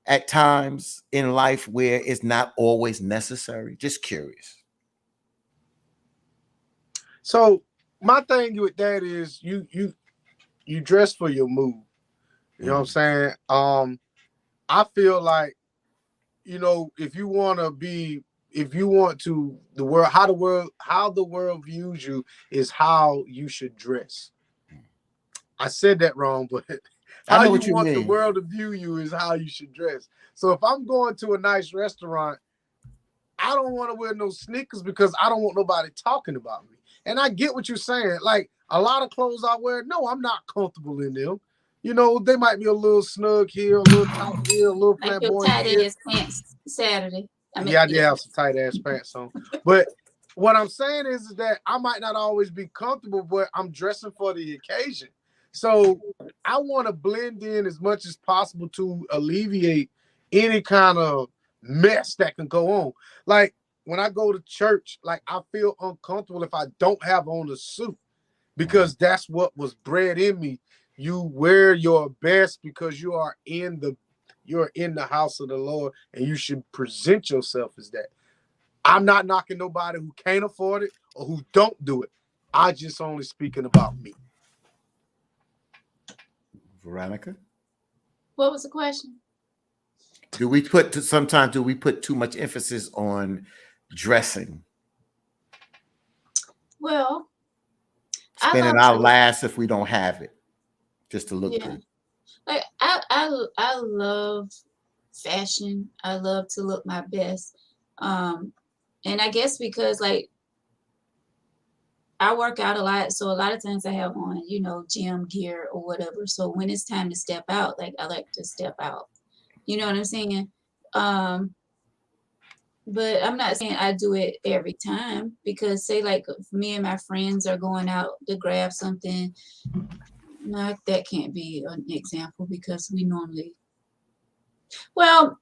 at times in life where it's not always necessary? Just curious. So my thing with that is you dress for your mood. You know what I'm saying? I feel like, you know, if you want to how the world views you is how you should dress. I said that wrong, but I how know you what you want the mean. world to view you is how you should dress. So if I'm going to a nice restaurant, I don't want to wear no sneakers because I don't want nobody talking about me. And I get what you're saying. Like, a lot of clothes I wear, no, I'm not comfortable in them. You know, they might be a little snug here, a little tight here, a little Like your flamboyant tight here. ass pants Saturday. I mean, Yeah, I did yeah. have some tight ass pants on. But what I'm saying is that I might not always be comfortable, but I'm dressing for the occasion. So I want to blend in as much as possible to alleviate any kind of mess that can go on. Like, when I go to church, like, I feel uncomfortable if I don't have on a suit because that's what was bred in me. You wear your best because you're in the house of the Lord and you should present yourself as that. I'm not knocking nobody who can't afford it or who don't do it. I just only speaking about me. Veronica? What was the question? Sometimes do we put too much emphasis on dressing? Well, I Spending love our to, last if we don't have it, just to look yeah. good. Like I love fashion. I love to look my best. Um, and I guess because like I work out a lot, so a lot of times I have on, you know, gym gear or whatever. So when it's time to step out, like I like to step out. You know what I'm saying? Um, But I'm not saying I do it every time, because say like if me and my friends are going out to grab something, no, that can't be an example because we normally, well,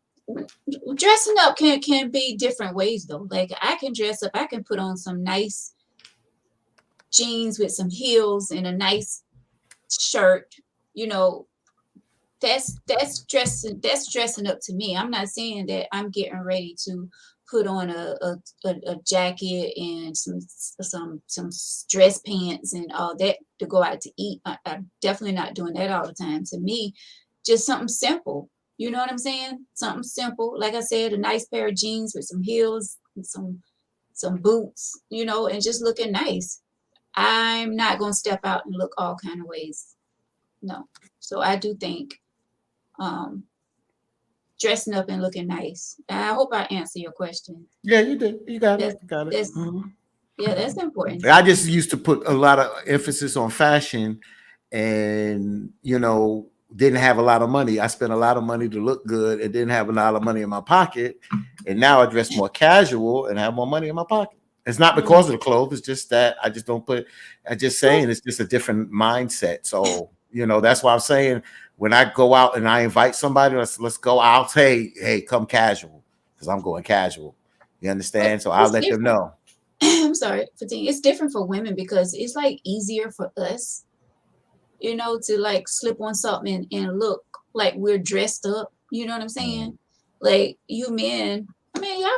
dressing up can be different ways though. Like I can dress up, I can put on some nice jeans with some heels and a nice shirt, you know, that's dressing up to me. I'm not saying that I'm getting ready to put on a jacket and some dress pants and all that to go out to eat. I'm definitely not doing that all the time. To me, just something simple. You know what I'm saying? Something simple. Like I said, a nice pair of jeans with some heels and some boots, you know, and just looking nice. I'm not gonna step out and look all kind of ways. No. So I do think um dressing up and looking nice. I hope I answer your question. Yeah, you did. You got it. That's You got it. that's yeah, that's important. I just used to put a lot of emphasis on fashion, and didn't have a lot of money. I spent a lot of money to look good and didn't have a lot of money in my pocket. And now I dress more casual and have more money in my pocket. It's not because of the clothes. It's just that I just don't put. I'm just saying it's just a different mindset. So that's why I'm saying when I go out and I invite somebody, let's go out. Hey, come casual because I'm going casual. You understand? So I'll let them know. I'm sorry, Fatima. It's different for women because it's like easier for us, to like slip on something and look like we're dressed up. You know what I'm saying? Like you men, I mean, yeah,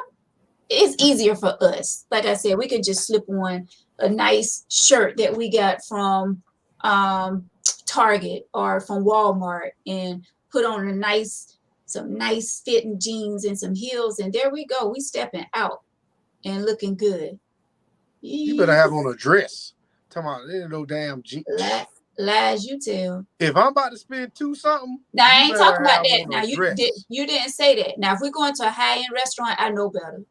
it's easier for us. Like I said, we can just slip on a nice shirt that we got from Target or from Walmart and put on some nice fitting jeans and some heels, and there we go. We stepping out and looking good. You better have on a dress. Talking about there ain't no damn jeans. Lies you tell. If I'm about to spend $2 something, now I ain't talking about that. Now dress. you didn't say that. Now if we're going to a high-end restaurant, I know better.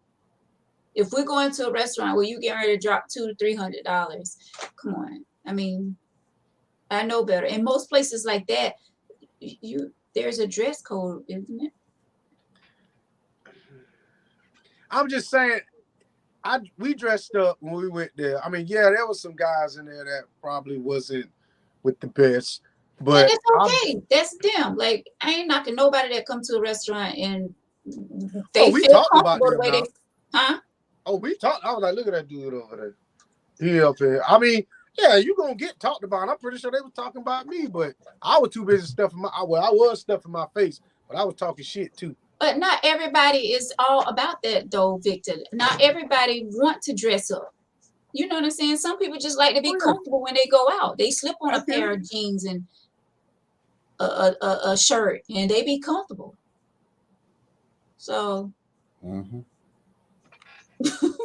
If we're going to a restaurant where you get ready to drop $200 to $300, come on. I mean, I know better. In most places like that, there's a dress code, isn't it? I'm just saying, we dressed up when we went there. I mean, yeah, there was some guys in there that probably wasn't with the best, but yeah, that's okay. That's them. Like I ain't knocking nobody that come to a restaurant and they feel comfortable the way they. Huh? Oh, we talked. I was like, look at that dude over there. He up there. I mean, yeah, you gonna get talked about. I'm pretty sure they were talking about me, but I was too busy stuffing I was stuffing my face, but I was talking shit too. But not everybody is all about that though, Victor. Not everybody want to dress up. You know what I'm saying? Some people just like to be comfortable when they go out. They slip on a pair of jeans and a shirt, and they be comfortable. So,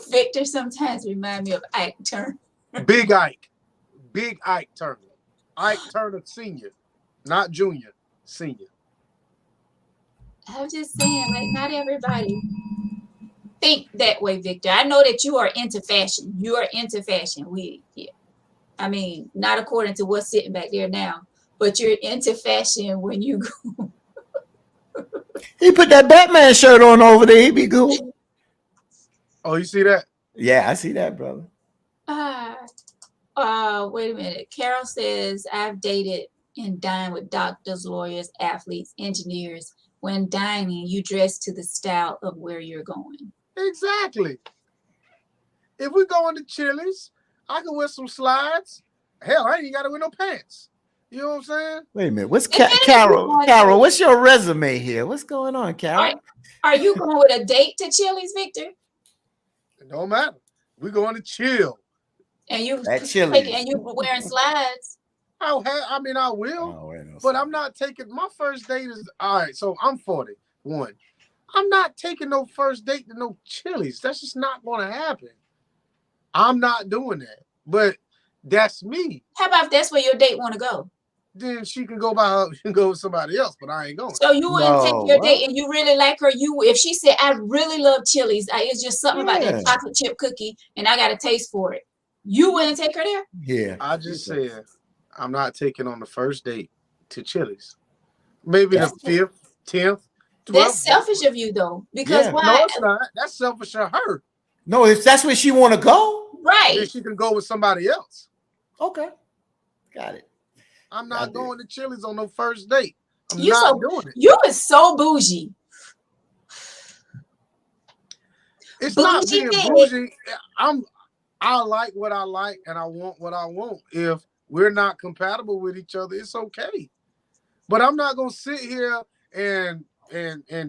Victor sometimes remind me of Ike Turner. Big Ike Turner. Ike Turner Senior, not Junior, Senior. I'm just saying, like, not everybody think that way, Victor. I know that you are into fashion. You are into fashion. I mean, not according to what's sitting back there now, but you're into fashion when you go. He put that Batman shirt on over there. He be good. Oh, you see that? Yeah, I see that, brother. Wait a minute. Carol says, I've dated and dined with doctors, lawyers, athletes, engineers. When dining, you dress to the style of where you're going. Exactly. If we go into Chili's, I can wear some slides. Hell, I ain't got to wear no pants. You know what I'm saying? Wait a minute. What's Carol? Carol, what's your resume here? What's going on, Carol? Are you going with a date to Chili's, Victor? It don't matter. We're going to chill. And you wearing slides. I will, but I'm not taking my first date is all right. So I'm 41. I'm not taking no first date to no Chili's. That's just not going to happen. I'm not doing that. But that's me. How about if that's where your date want to go? Then she can go go with somebody else, but I ain't going. So you wouldn't take your date and you really like her. If she said, I really love Chili's, it's just something about that chocolate chip cookie and I got a taste for it. You wouldn't take her there? Yeah. I just said I'm not taking on the first date to Chili's. Maybe the 5th, 10th, Well, That's selfish of you though, because Yeah. no, why? it's not. That's selfish of her. No, if that's where she want to go, Then Right. she can go with somebody else. okay, got it. I'm I not did. going to Chili's on no first date. I'm You not so doing it. you is so bougie. It's not Bougie being bitch. bougie. I like what I like and I want what I want. If we're not compatible with each other, it's okay. But I'm not gonna sit here and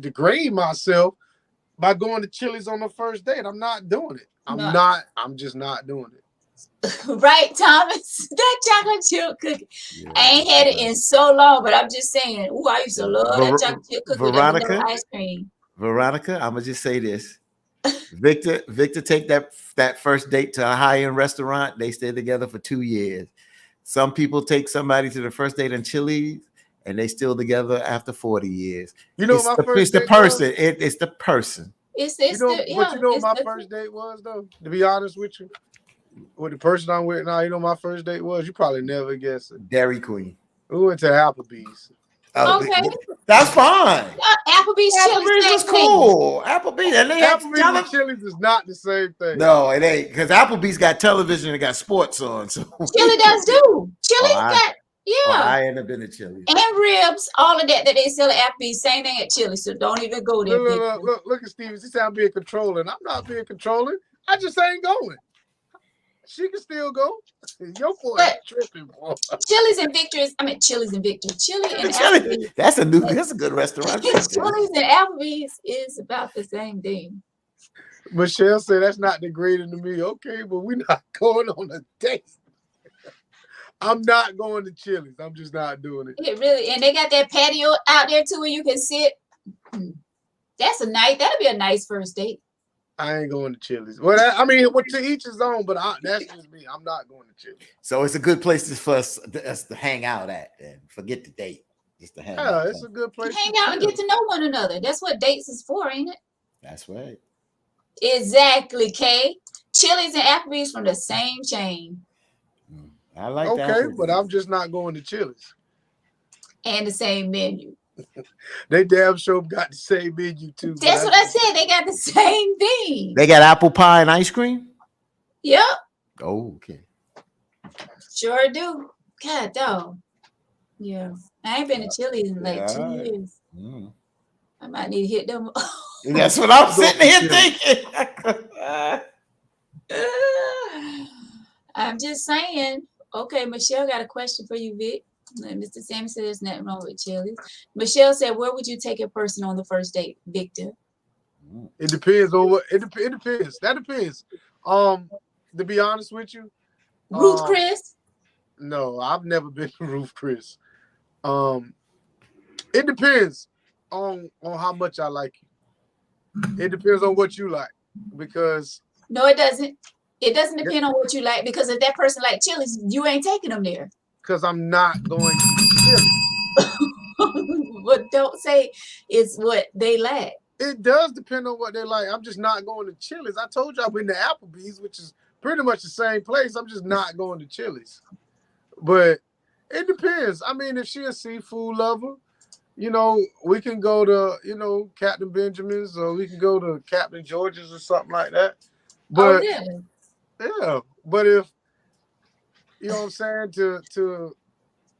degrade myself by going to Chili's on the first date. I'm not doing it. No. I'm just not doing it. Right, Thomas? That chocolate chip cookie. Yeah, I ain't had it in so long, but I'm just saying, ooh, I used to love that chocolate chip cookie with that vanilla Veronica, ice cream. Veronica, I'm gonna just say this. Victor, take that first date to a high-end restaurant. They stay together for 2 years. Some people take somebody to the first date in Chili's and they still together after 40 years. You know It's what my the, it's first the date was? person. It's the person. It's the But yeah, you know what it's my the first date was though? To be honest with you, with the person I'm with now, you know what my first date was? You probably never guess it. Dairy Queen. We went to Applebee's. Oh, okay. that's fine. Applebee's, Chili's, Applebee's was same thing. cool. Applebee's, and they had Applebee's and Chili's is not the same thing. No, it ain't, because Applebee's got television and got sports on. So Chili does do. Chili's I, got I end up in the Chili's. and ribs, all of that they sell at Applebee's, same thing at Chili. So don't even go there. Look at Steven. She said I'm being controlling. I'm not being controlling. I just ain't going. She can still go. Your boy is tripping, boy. Chili's and Victor's. I mean, Chili's and Victor. Chili and Chili, Applebee's. that's a good restaurant. Chili's and Applebee's is about the same thing. Michelle said that's not degrading to me. Okay, but we're not going on a date. I'm not going to Chili's. I'm just not doing it. It really, and they got that patio out there too where you can sit. That's that'll be a nice first date. I ain't going to Chili's. Well, to each his own, but that's just me. I'm not going to Chili's. So it's a good place for us to hang out at and forget the date. Just to hang out. It's a good place. Hang out and get to know one another. That's what dates is for, ain't it? That's right. Exactly, Kay. Chili's and Applebee's from the same chain. I like that. Okay, but I'm just not going to Chili's. And the same menu. They damn sure got the same menu too. That's what I said. They got the same thing. They got apple pie and ice cream? Yep. Oh, okay. Sure do. God, dog. Yeah. I ain't been to Chili's in like 2 years. Mm. I might need to hit them. That's what I'm sitting here thinking. I'm just saying. Okay, Michelle got a question for you, Vic. Mr. Sammy said there's nothing wrong with Chili's. Michelle said, where would you take a person on the first date, Victor? It depends on what it depends. That depends. To be honest with you, Ruth Chris? No, I've never been to Ruth Chris. It depends on how much I like you. It depends on what you like, because no, it doesn't. It doesn't depend on what you like, because if that person like Chili's, you ain't taking them there. Because I'm not going to Chili's. But don't say it's what they like. It does depend on what they like. I'm just not going to Chili's. I told you I've been to Applebee's, which is pretty much the same place. I'm just not going to Chili's. But it depends. I mean, if she's a seafood lover, we can go to, Captain Benjamin's, or we can go to Captain George's or something like that. But yeah. But if you know what I'm saying, to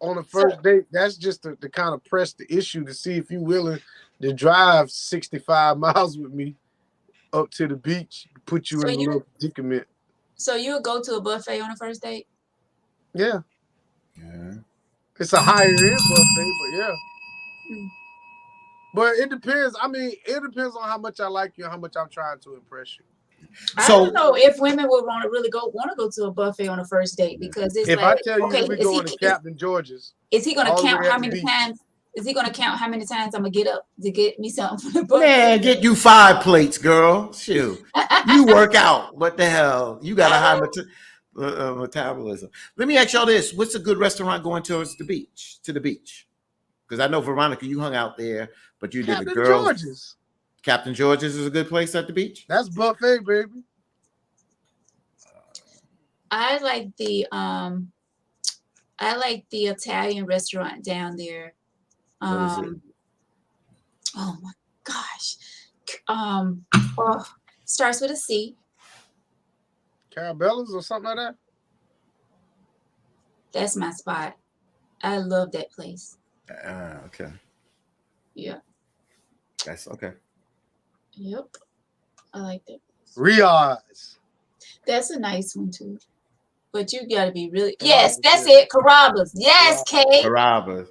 on a first date, that's just to kind of press the issue to see if you're willing to drive 65 miles with me up to the beach, put you in a little predicament. So you would go to a buffet on a first date? Yeah. It's a higher end buffet, but yeah. But it depends. I mean, it depends on how much I like you and how much I'm trying to impress you. I don't know if women would want to go to a buffet on a first date, because it's if like, I tell you we're going to Captain George's, is he going to count how many times? Is he going to count how many times I'm going to get up to get me something from the buffet? Man, get you 5 plates, girl. Shoot. You work out. What the hell? You got a high metabolism. Let me ask y'all this. What's a good restaurant going towards the beach? To the beach? Because I know, Veronica, you hung out there, but you did the girls. George's. Captain George's is a good place at the beach? That's buffet, baby. I like the Italian restaurant down there. What is it? Oh gosh. Oh, starts with a C. Carabella's or something like that. That's my spot. I love that place. Okay. Yeah. That's okay. Yep. I like that. Riyadh's. That's a nice one too. But you gotta be really Carrabba's, that's yeah. it. Carrabba's. Yes, Kate. Carrabba's.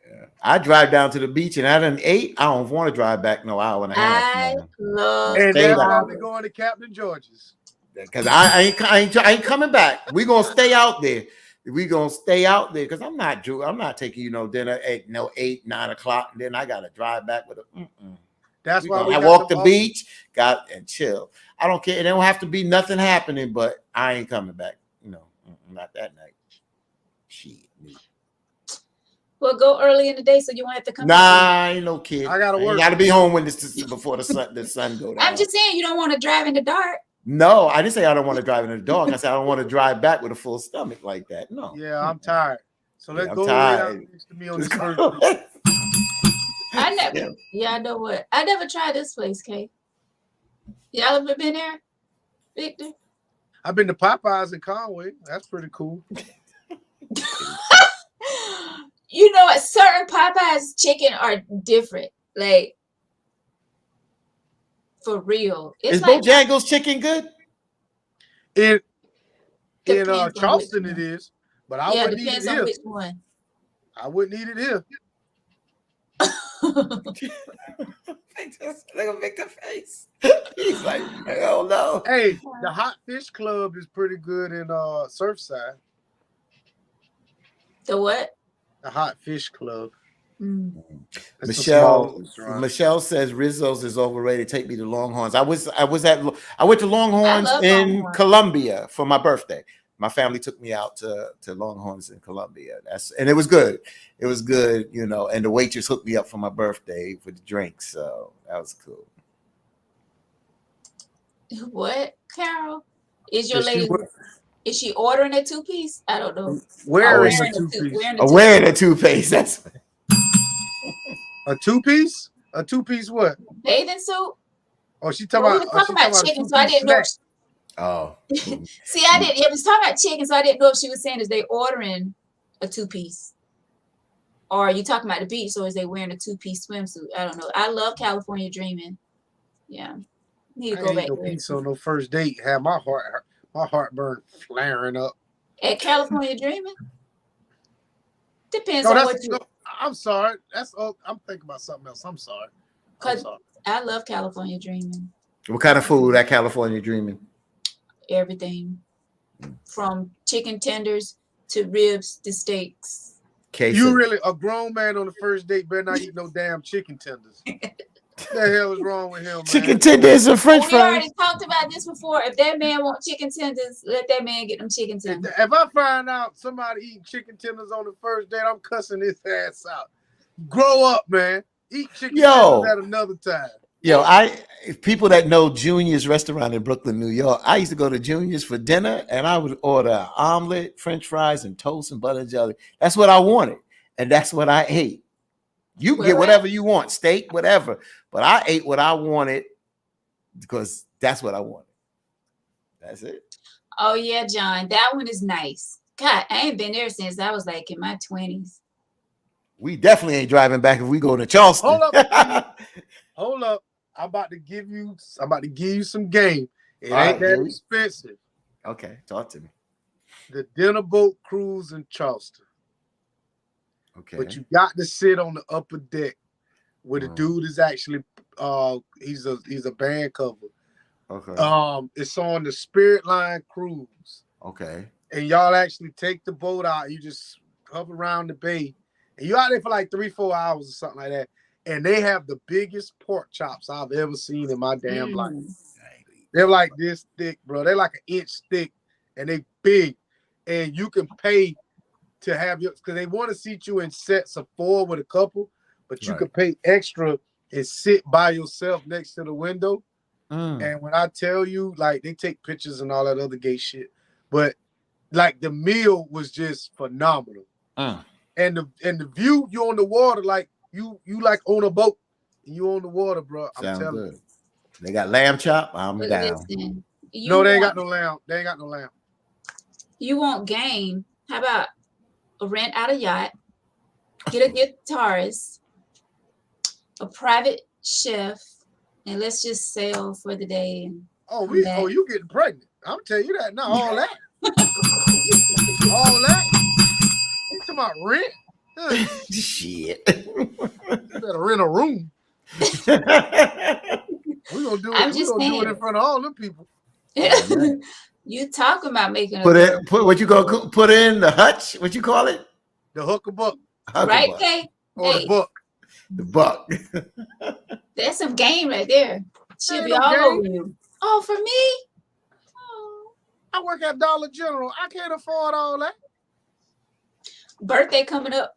Yeah. I drive down to the beach and I done ate. I don't want to drive back no hour and a half. I love And Stay that's why Carrabba's. we're going to Captain George's. Because I ain't coming back. We gonna stay out there. We gonna stay out there because I'm not taking you no dinner at 8, 9 o'clock, and then I gotta drive back with a. That's why I walk the beach, and chill. I don't care. It don't have to be nothing happening, but I ain't coming back. Not that night. Shit. Well, go early in the day so you won't have to come. Nah, I ain't no kid. I gotta work. Gotta be home when before the sun go down. I'm just saying you don't want to drive in the dark. No, I didn't say I don't want to drive in the dark. I said I don't want to drive back with a full stomach like that. No. Yeah, I'm tired. So let's I'm go tired. next to me on this first. I never. Yeah, I know what. I never tried this place, Kate. Y'all ever been there, Victor? I've been to Popeyes in Conway. That's pretty cool. You know what? Certain Popeyes chicken are different. Like, for real. It's Is like Bojangles chicken good? In depends on Charleston which it one. is, but I wouldn't eat Depends it on here. which one. I wouldn't eat it here. They're gonna make a face. He's like, hell no. Hey, the Hot Fish Club is pretty good in Surfside. The what? The Hot Fish Club. Mm. It's a small restaurant. Michelle says Rizzo's is overrated. Take me to Longhorns. I went to Longhorns love in Longhorns. Columbia for my birthday. My family took me out to Longhorns in Columbia. And it was good. It was good, and the waitress hooked me up for my birthday for the drinks. So that was cool. What, Carol? Is your Is she lady? Is she ordering a 2-piece? I don't know. wearing Wearing a two-piece? Wearing a two-piece. That's A two-piece? A two-piece what? bathing suit. Oh, she Well, talking we about. were talking about a chicken, so I two-piece didn't know. snack. oh. See, I didn't. It was talking about chicken, so I didn't know if she was saying is they ordering a 2-piece, or are you talking about the beach, or is they wearing a 2-piece swimsuit? I don't know. I love California Dreaming. Yeah, need to I go ain't back no there. pizza on no first date. Have my heartburn flaring up. At California Dreaming. Depends No, on that's. what you. No, I'm sorry. That's. Oh, I'm thinking about something else. I'm sorry. Cause I love California Dreaming. What kind of food that California Dreaming? Everything from chicken tenders to ribs to steaks. You really a grown man on the first date better not eat no damn chicken tenders. What the hell is wrong with him, man? Chicken tenders and French We fries. already talked about this before. If that man want chicken tenders, let that man get them chicken tenders. If I find out somebody eating chicken tenders on the first date, I'm cussing his ass out. Grow up, man. Eat chicken tenders at another time. People that know Junior's restaurant in Brooklyn, New York, I used to go to Junior's for dinner and I would order an omelet, French fries, and toast and butter and jelly. That's what I wanted. And that's what I ate. You can get whatever you want, steak, whatever. But I ate what I wanted because that's what I wanted. That's it. Oh, yeah, John. That one is nice. God, I ain't been there since I was like in my 20s. We definitely ain't driving back if we go to Charleston. Hold up. Hold up. I'm about to give you some game. It ain't that expensive. Okay, talk to me. The dinner boat cruise in Charleston. Okay. But you got to sit on the upper deck where the dude is actually he's a band cover. Okay. It's on the Spirit Line cruise. Okay. And y'all actually take the boat out. You just hover around the bay. And you're out there for like 3-4 hours or something like that. And they have the biggest pork chops I've ever seen in my damn life. They're like this thick, bro. They're like an inch thick and they big. And you can pay to have your, because they want to seat you in sets of 4 with a couple, but you can pay extra and sit by yourself next to the window. And when I tell you, like, they take pictures and all that other gay shit, but like the meal was just phenomenal. And the view, you're on the water, like you like on a boat. You on the water, bro. I'm Sounds telling good. They got lamb chop. I'm But down. listen, you. you No, they ain't want, got no lamb. They ain't got no lamb. you want game. How about rent out a yacht, get a guitarist, a private chef, and let's just sail for the day and come back. You getting pregnant. I'm telling you that. Not all that. All that. You talking about rent? Shit. You better rent a room. We gonna do it. I'm We just gonna do it in saying. front of all them people. You talking about making Put a it. Put what you gonna put in the hutch? What you call it? The huckabuck right, Huckabuck. Kay? or Hey, the buck. The buck. that's some game right there. She'll Ain't be no all game. over you. Oh, for me? Oh. I work at Dollar General. I can't afford all that. Birthday coming up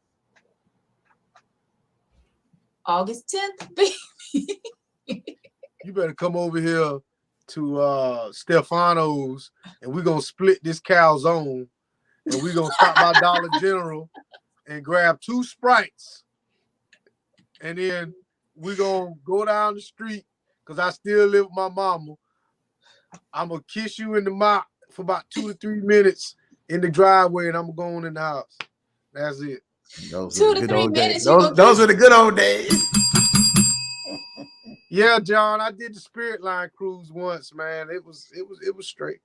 August 10th, baby. You better come over here to Stefano's and we're gonna split this calzone and we're gonna stop by Dollar General and grab 2 Sprites. And then we're gonna go down the street because I still live with my mama. I'm gonna kiss you in the mouth for about 2 to 3 minutes in the driveway and I'm gonna go on in the house. That's it. Those 2 were the to good 3 old days. minutes. You gonna Those kiss? were the good old days. Yeah, John, I did the Spirit Line cruise once, man. It was straight.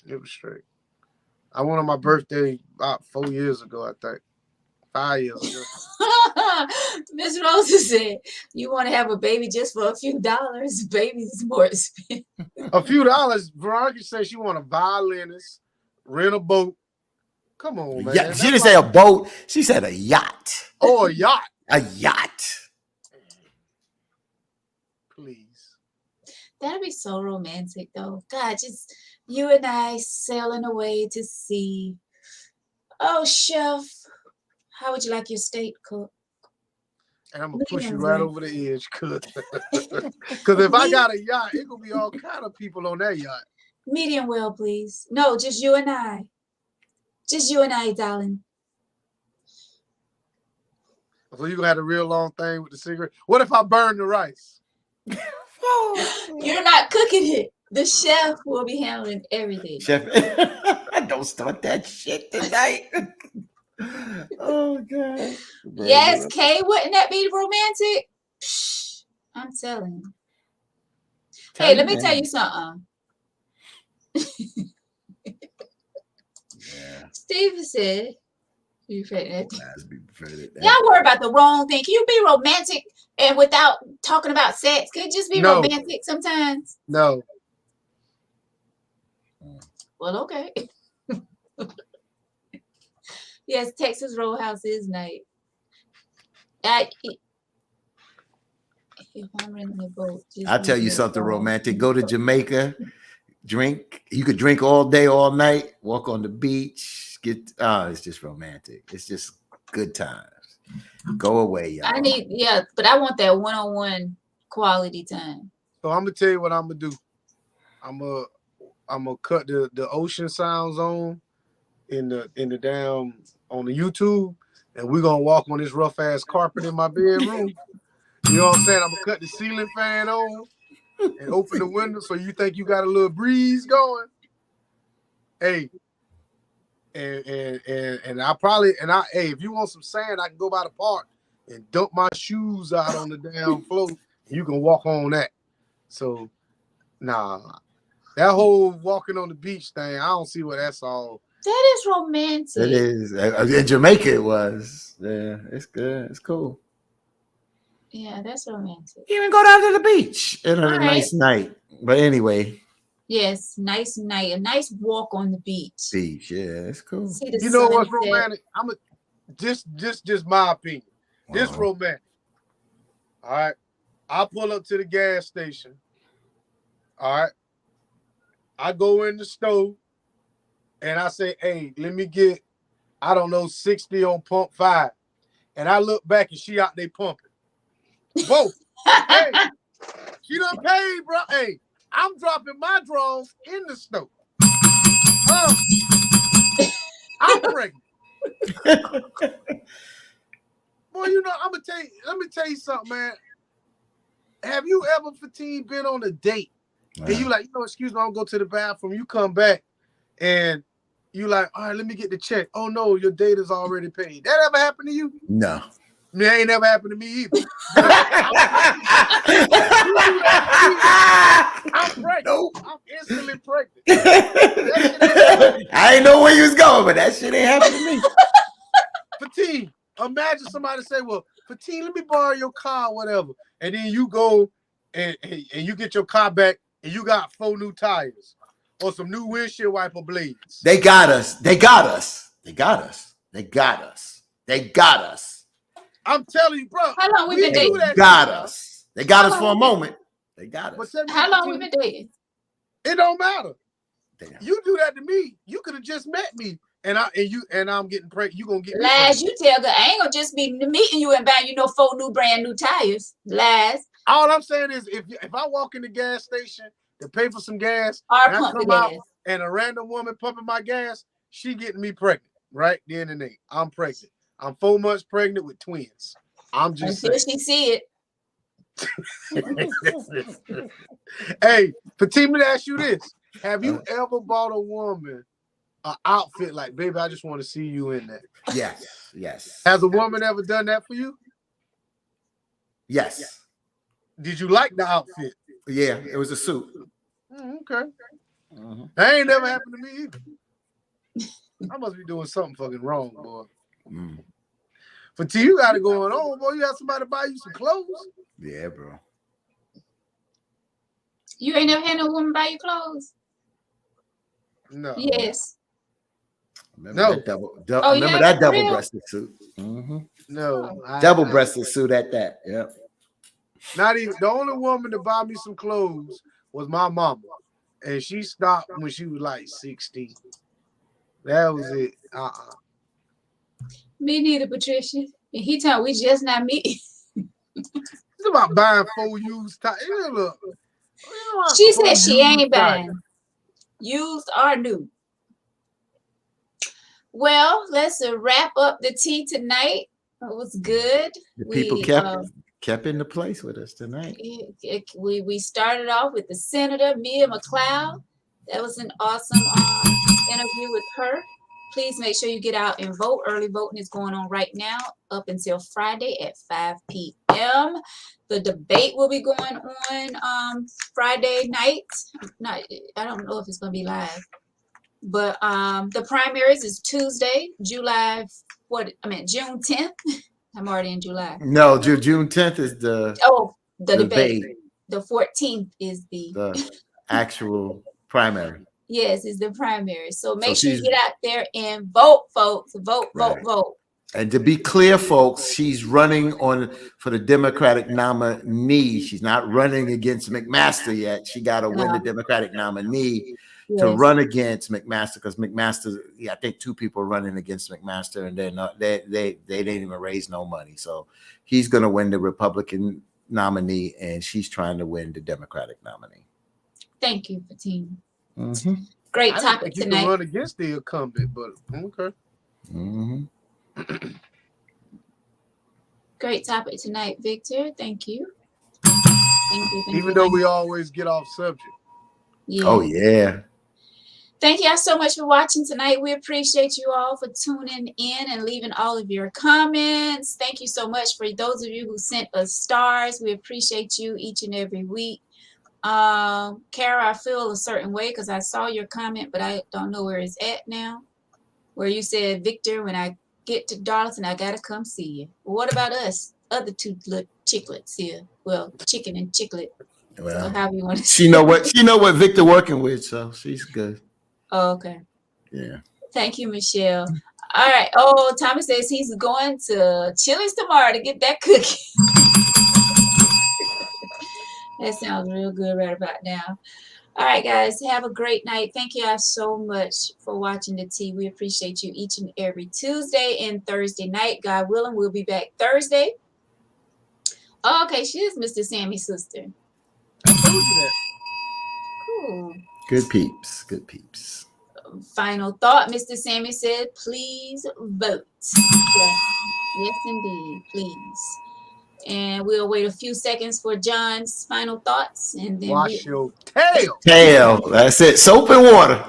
It was straight. I went on my birthday about 4 years ago, I think. 5 years ago. Miss Rosa said, you want to have a baby just for a few dollars. Baby's more expensive. A few dollars. Veronica said she want a violinist, rent a boat. Come on, man. Yeah, she didn't say a boat. She said a yacht. Oh, a yacht. A yacht. Please. That'd be so romantic, though. God, just you and I sailing away to sea. Oh, chef, how would you like your steak cooked? And I'm going to push you Medium right rare. over the edge, because if I got a yacht, it going to be all kind of people on that yacht. Medium well, please. No, just you and I. Just you and I, darling. So you going to have a real long thing with the cigarette. What if I burn the rice? You're not cooking it. The chef will be handling everything. Chef, don't start that shit tonight. Oh, God. Yes, Kay, wouldn't that be romantic? Psh, I'm telling you. Hey, let me tell you something. Yeah. Steve said, y'all Y'all worry about the wrong thing. Can you be romantic and without talking about sex? Could it just be No. romantic sometimes? No. Well, okay. Yes, Texas Roadhouse is nice. I'll tell you something romantic. Go to Jamaica, drink. You could drink all day, all night, walk on the beach, it's just romantic. It's just good times. Go away, y'all. But I want that one-on-one quality time. So I'm gonna tell you what I'm gonna do. I'm gonna cut the ocean sounds on in the damn on the YouTube, and we're gonna walk on this rough ass carpet in my bedroom. You know what I'm saying? I'm gonna cut the ceiling fan on and open the window so you think you got a little breeze going. Hey, and if you want some sand, I can go by the park and dump my shoes out on the damn floor. You can walk on that. So, nah, that whole walking on the beach thing, I don't see what that's all. That is romantic. It is. In Jamaica, it was. Yeah, it's good. It's cool. Yeah, that's romantic. Even go down to the beach in a All nice night. But anyway. Yes, nice night. A nice walk on the beach. Beach, yeah, it's cool. See the You know what's sunset. romantic? Just my opinion. This romantic. All right. I pull up to the gas station. All right. I go in the store and I say, hey, let me get, 60 on pump 5. And I look back and she out there pumping. Whoa. Hey, she done paid, bro. Hey, I'm dropping my drones in the snow. I'm pregnant. Boy, Well, you know, I'm gonna tell you. Let me tell you something, man. Have you ever, Fatine, been on a date and you like, you know, excuse me, I'll go to the bathroom. You come back and you like, all right, let me get the check. Oh no, your date is already paid. That ever happened to you? No. It ain't never happened to me either. You do that to me, I'm pregnant. Nope. I'm instantly pregnant. I ain't know where you was going, but that shit ain't happened to me. Fatine, imagine somebody say, well, Fatine, let me borrow your car, whatever. And then you go and you get your car back and you got 4 new tires or some new windshield wiper blades. They got us. They got us. They got us. They got us. They got us. I'm telling you, bro. How long we been dating? They got us. They got us for a moment. They got us. How long we been dating? It don't matter. Damn. You do that to me. You could have just met me, and I'm getting pregnant. You gonna get Lies, you tell her I ain't gonna just be meeting you and buying you no 4 new brand new tires. Lies. All I'm saying is, if I walk in the gas station to pay for some gas, Or and I pump the come out gas. and a random woman pumping my gas, she getting me pregnant right then and there. I'm pregnant. I'm 4 months pregnant with twins. I'm just Until saying. she see it. Hey, Fatine, let me ask you this: have you ever bought a woman an outfit like, baby, I just want to see you in that? Yes. Yes. Has a woman ever done that for you? Yes. Did you like the outfit? Yeah, it was a suit. Okay. That ain't never happened to me either. I must be doing something fucking wrong, boy. Fatine, you got it going on, boy. You got somebody buy you some clothes? Yeah, bro. You ain't never had no woman buy you clothes? No. Yes. Remember that remember that double-breasted suit. No. Double-breasted suit at that. Yep. Not even the only woman to buy me some clothes was my mama. And she stopped when she was like 16. That was it. Me neither, Patricia. And he told we just not meeting. It's about buying 4 used tires. Look. She said she ain't buying. Used or new. Well, let's wrap up the tea tonight. It was good. The people kept in the place with us tonight. We started off with the Senator Mia Mcleod. That was an awesome interview with her. Please make sure you get out and vote. Early voting is going on right now up until Friday at 5 p.m. The debate will be going on Friday night. I don't know if it's going to be live. But the primaries is Tuesday, June 10th. I'm already in July. No, June 10th is the debate. The 14th is the actual primary. Yes, it's the primary. So make sure you get out there and vote, folks. Vote. And to be clear, folks, she's running for the Democratic nominee. She's not running against McMaster yet. She got to win the Democratic nominee to run against McMaster, because McMaster, I think 2 people are running against McMaster, and they didn't even raise no money. So he's going to win the Republican nominee, and she's trying to win the Democratic nominee. Thank you, Fatine. Great topic you tonight. Can run against the incumbent, but okay. Great topic tonight, Victor. Thank you. Even though we always get off subject. Yeah. Oh yeah. Thank y'all so much for watching tonight. We appreciate you all for tuning in and leaving all of your comments. Thank you so much for those of you who sent us stars. We appreciate you each and every week. Kara, I feel a certain way because I saw your comment, but I don't know where it's at now. Where you said, Victor, when I get to Darlington, I gotta come see you. Well, what about us? Other 2 little chicklets here. Well, chicken and chicklet. Well, so however you want to she know what Victor working with, so she's good. Oh, okay. Yeah. Thank you, Michelle. All right. Oh, Thomas says he's going to Chili's tomorrow to get that cookie. That sounds real good right about now. All right, guys. Have a great night. Thank you guys so much for watching the tea. We appreciate you each and every Tuesday and Thursday night. God willing, we'll be back Thursday. Oh, okay, she is Mr. Sammy's sister. I told you that. Cool. Good peeps. Good peeps. Final thought, Mr. Sammy said, please vote. Yes, indeed, please. And we'll wait a few seconds for John's final thoughts, and then Wash your tail. Tail. That's it. Soap and water.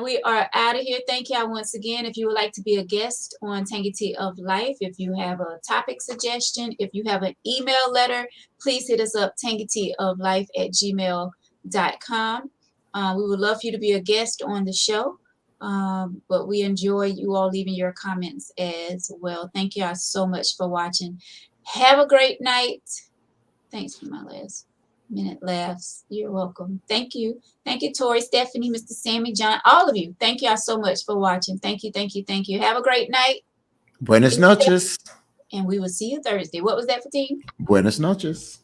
we are out of here. Thank y'all once again. If you would like to be a guest on Tangy Tea of Life, if you have a topic suggestion, if you have an email letter, please hit us up, tangyteaoflife@gmail.com. We would love for you to be a guest on the show. But we enjoy you all leaving your comments as well. Thank y'all so much for watching. Have a great night. Thanks for my last minute laughs. You're welcome. Thank you. Thank you, Tori, Stephanie, Mr. Sammy, John, all of you. Thank y'all so much for watching. Thank you, thank you, thank you. Have a great night. Buenas noches. And we will see you Thursday. What was that for team? Buenas noches.